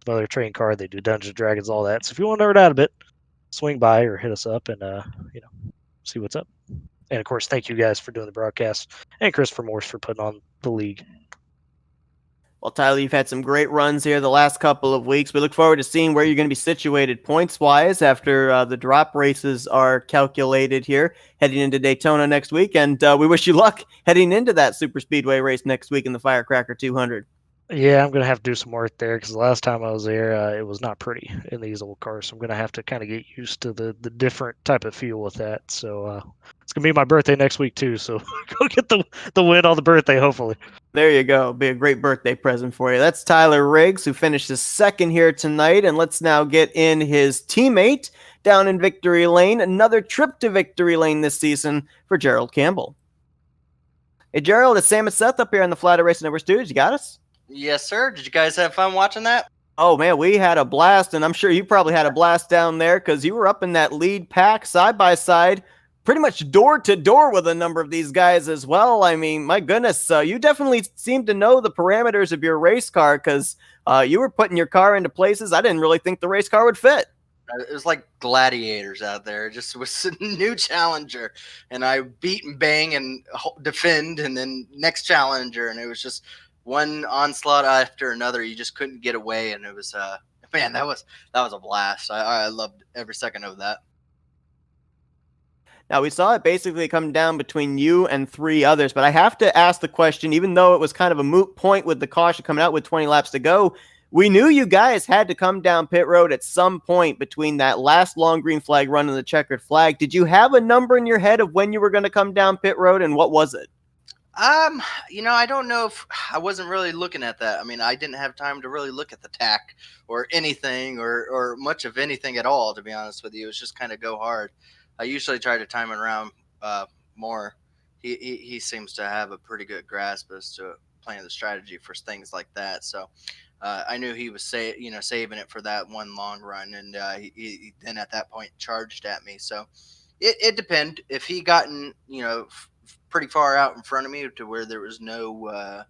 some other trading card. They do Dungeons and Dragons, all that. So if you want to nerd out a bit, swing by or hit us up and see what's up. And of course, thank you guys for doing the broadcast, and Christopher Morse for putting on the league. Well, Tyler, you've had some great runs here the last couple of weeks. We look forward to seeing where you're going to be situated points-wise after the drop races are calculated here, heading into Daytona next week. And we wish you luck heading into that super speedway race next week in the Firecracker 200. Yeah, I'm going to have to do some work there because the last time I was there, it was not pretty in these old cars. So I'm going to have to kind of get used to the different type of feel with that. So it's going to be my birthday next week, too. So go get the win on the birthday, hopefully. There you go. Be a great birthday present for you. That's Tyler Riggs, who finished his second here tonight. And let's now get in his teammate down in Victory Lane. Another trip to Victory Lane this season for Gerald Campbell. Hey, Gerald, it's Sam and Seth up here in the Flatout Racing Network studios. You got us? Yes, sir. Did you guys have fun watching that? Oh, man, we had a blast, and I'm sure you probably had a blast down there because you were up in that lead pack side by side, pretty much door to door with a number of these guys as well. I mean, my goodness, you definitely seem to know the parameters of your race car because you were putting your car into places I didn't really think the race car would fit. It was like gladiators out there. It just was a new challenger, and I beat and bang and defend, and then next challenger, and it was just one onslaught after another. You just couldn't get away, and it was man, that was a blast. I loved every second of that. Now, we saw it basically come down between you and 3 others, but I have to ask the question, even though it was kind of a moot point with the caution coming out with 20 laps to go, we knew you guys had to come down pit road at some point between that last long green flag run and the checkered flag. Did you have a number in your head of when you were going to come down pit road, and what was it? I don't know if I wasn't really looking at that. I mean, I didn't have time to really look at the tack or anything or much of anything at all, to be honest with you. It was just kind of go hard. I usually try to time it around more. He seems to have a pretty good grasp as to playing the strategy for things like that. So I knew he was saving it for that one long run, and he then at that point charged at me. So it depended. If he gotten pretty far out in front of me to where there was no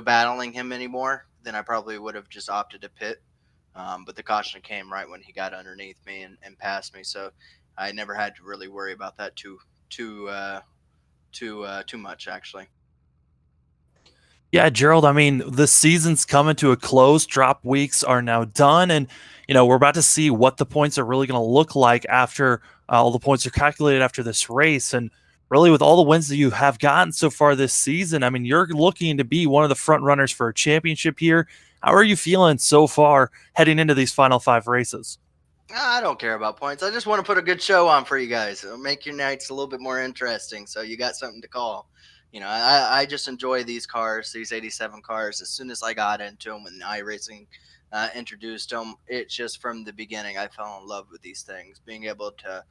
battling him anymore, then I probably would have just opted to pit. But the caution came right when he got underneath me and passed me, so I never had to really worry about that too much, actually. Yeah, Gerald, I mean, the season's coming to a close. Drop weeks are now done, and we're about to see what the points are really going to look like after all the points are calculated after this race. And really, with all the wins that you have gotten so far this season, I mean, you're looking to be one of the front runners for a championship here. How are you feeling so far heading into these final 5 races? I don't care about points. I just want to put a good show on for you guys. It'll make your nights a little bit more interesting, so you got something to call. I just enjoy these cars, these 87 cars. As soon as I got into them when iRacing introduced them, it's just from the beginning I fell in love with these things. Being able to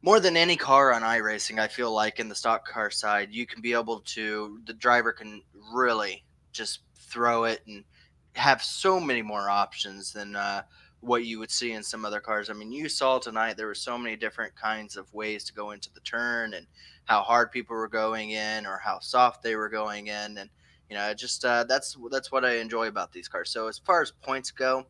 more than any car on iRacing, I feel like in the stock car side, you can be able to, the driver can really just throw it and have so many more options than what you would see in some other cars. I mean, you saw tonight there were so many different kinds of ways to go into the turn and how hard people were going in or how soft they were going in, and just that's what I enjoy about these cars. So as far as points go,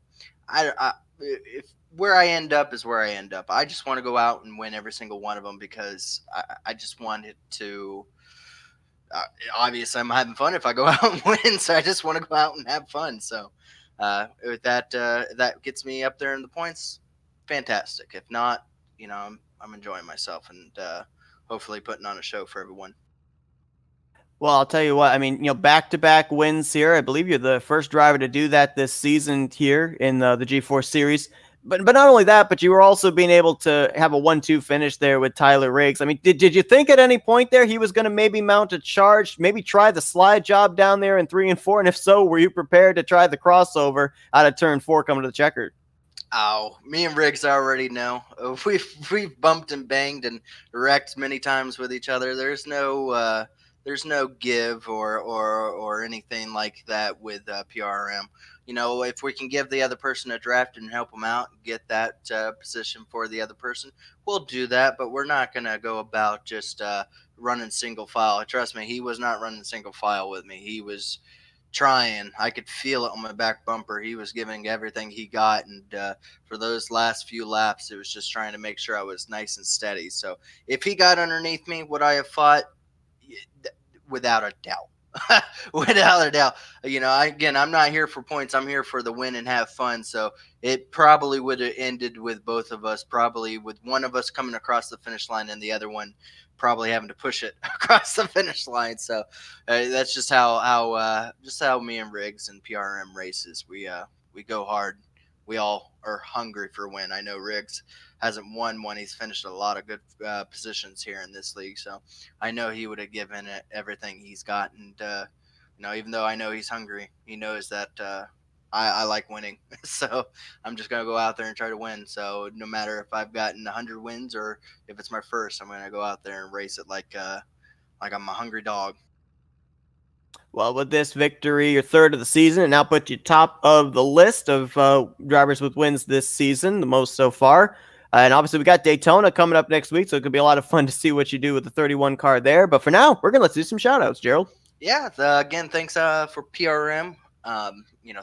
I if where I end up is where I end up. I just want to go out and win every single one of them because I just want it to. Obviously, I'm having fun if I go out and win, so I just want to go out and have fun. So, with that, that gets me up there in the points. Fantastic. If not, I'm enjoying myself and hopefully putting on a show for everyone. Well, I'll tell you what, I mean, back-to-back wins here. I believe you're the first driver to do that this season here in the G4 Series. But not only that, but you were also being able to have a 1-2 finish there with Tyler Riggs. I mean, did you think at any point there he was going to maybe mount a charge, maybe try the slide job down there in 3 and 4? And if so, were you prepared to try the crossover out of turn 4 coming to the checkered? Oh, me and Riggs already know. We've bumped and banged and wrecked many times with each other. There's no give or anything like that with PRM. If we can give the other person a draft and help them out and get that position for the other person, we'll do that. But we're not going to go about just running single file. Trust me, he was not running single file with me. He was trying. I could feel it on my back bumper. He was giving everything he got. And for those last few laps, it was just trying to make sure I was nice and steady. So if he got underneath me, would I have fought? Without a doubt. Without a doubt. I'm not here for points. I'm here for the win and have fun. So it probably would have ended with both of us, probably with one of us coming across the finish line and the other one probably having to push it across the finish line. So that's just how me and Riggs and PRM races. We go hard. We all are hungry for a win. I know Riggs hasn't won one. He's finished a lot of good positions here in this league. So I know he would have given it everything he's got. And, even though I know he's hungry, he knows that I like winning. So I'm just going to go out there and try to win. So no matter if I've gotten 100 wins or if it's my first, I'm going to go out there and race it like I'm a hungry dog. Well, with this victory, your third of the season, and now put you top of the list of drivers with wins this season, the most so far. And obviously, we got Daytona coming up next week, so it could be a lot of fun to see what you do with the 31 car there. But for now, let's do some shout-outs, Gerald. Yeah, again, thanks for PRM.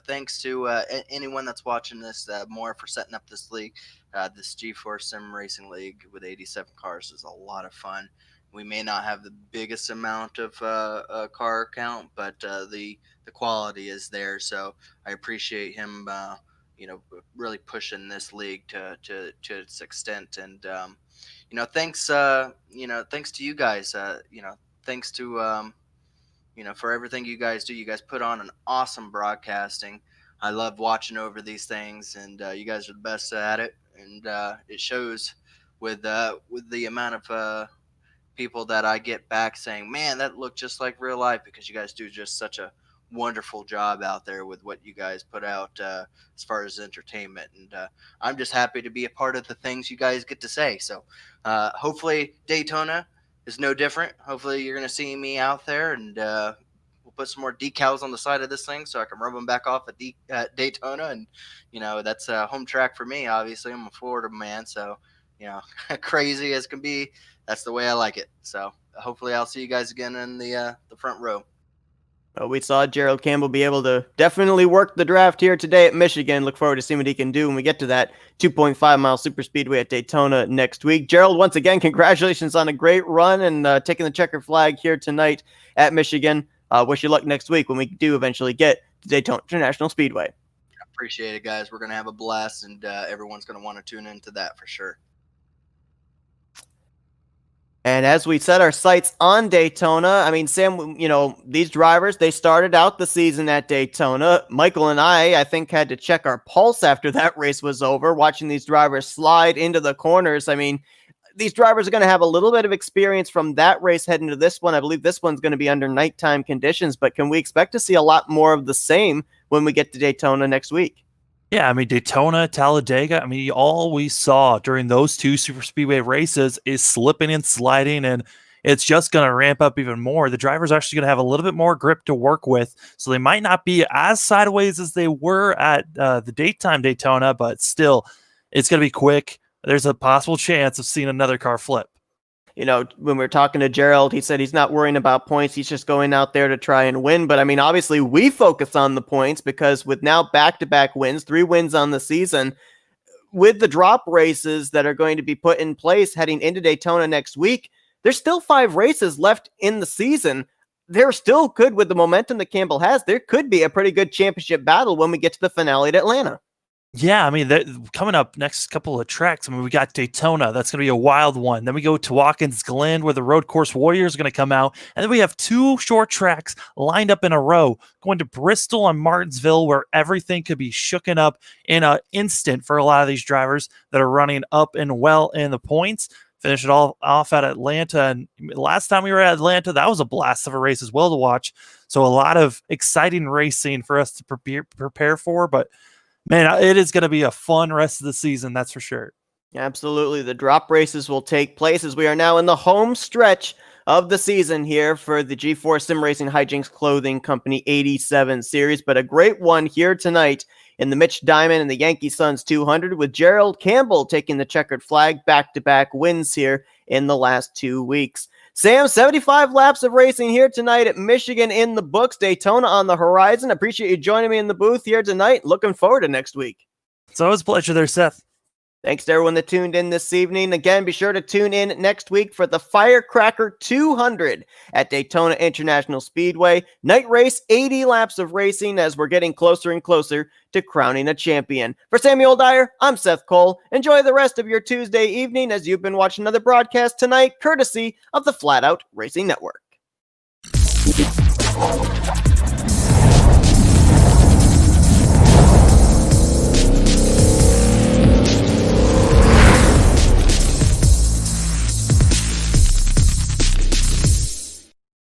Thanks to anyone that's watching this, more for setting up this league. This G4 Sim Racing League with 87 cars is a lot of fun. We may not have the biggest amount of car count, but the quality is there. So I appreciate him, really pushing this league to its extent. And thanks to you guys. Thanks to for everything you guys do. You guys put on an awesome broadcasting. I love watching over these things, and you guys are the best at it. And it shows with the amount of people that I get back saying, man, that looked just like real life, because you guys do just such a wonderful job out there with what you guys put out as far as entertainment. And I'm just happy to be a part of the things you guys get to say. So hopefully Daytona is no different. Hopefully you're going to see me out there, and we'll put some more decals on the side of this thing so I can rub them back off at Daytona. And, that's a home track for me. Obviously, I'm a Florida man, so, crazy as can be, that's the way I like it. So hopefully I'll see you guys again in the front row. We saw Gerald Campbell be able to definitely work the draft here today at Michigan. Look forward to seeing what he can do when we get to that 2.5-mile super speedway at Daytona next week. Gerald, once again, congratulations on a great run and taking the checker flag here tonight at Michigan. Wish you luck next week when we do eventually get to Daytona International Speedway. Appreciate it, guys. We're going to have a blast, and everyone's going to want to tune into that for sure. And as we set our sights on Daytona, I mean, Sam, these drivers, they started out the season at Daytona. Michael and I think, had to check our pulse after that race was over, watching these drivers slide into the corners. I mean, these drivers are going to have a little bit of experience from that race heading to this one. I believe this one's going to be under nighttime conditions, but can we expect to see a lot more of the same when we get to Daytona next week? Yeah, I mean, Daytona, Talladega, I mean, all we saw during those two super speedway races is slipping and sliding, and it's just going to ramp up even more. The driver's actually going to have a little bit more grip to work with, so they might not be as sideways as they were at the daytime Daytona, but still, it's going to be quick. There's a possible chance of seeing another car flip. You know, when we were talking to Gerald, he said he's not worrying about points. He's just going out there to try and win. But I mean, obviously we focus on the points because with now back-to-back wins, 3 wins on the season, with the drop races that are going to be put in place heading into Daytona next week, there's still 5 races left in the season. They're still good with the momentum that Campbell has. There could be a pretty good championship battle when we get to the finale at Atlanta. Yeah, I mean, coming up next couple of tracks, I mean, we got Daytona. That's going to be a wild one. Then we go to Watkins Glen, where the Road Course Warriors are going to come out. And then we have 2 short tracks lined up in a row, going to Bristol and Martinsville, where everything could be shooken up in an instant for a lot of these drivers that are running up and well in the points. Finish it all off at Atlanta. And last time we were at Atlanta, that was a blast of a race as well to watch. So a lot of exciting racing for us to prepare for. But man, it is going to be a fun rest of the season, that's for sure. Absolutely. The drop races will take place as we are now in the home stretch of the season here for the G4 Sim Racing Hijinx Clothing Company 87 series, but a great one here tonight in the Mitch Diamond and the Yankee Sons 200 with Gerald Campbell taking the checkered flag, back-to-back wins here in the last 2 weeks. Sam, 75 laps of racing here tonight at Michigan in the books, Daytona on the horizon. Appreciate you joining me in the booth here tonight. Looking forward to next week. It's always a pleasure there, Seth. Thanks to everyone that tuned in this evening. Again, be sure to tune in next week for the Firecracker 200 at Daytona International Speedway. Night race, 80 laps of racing as we're getting closer and closer to crowning a champion. For Samuel Dyer, I'm Seth Cole. Enjoy the rest of your Tuesday evening as you've been watching another broadcast tonight, courtesy of the Flatout Racing Network.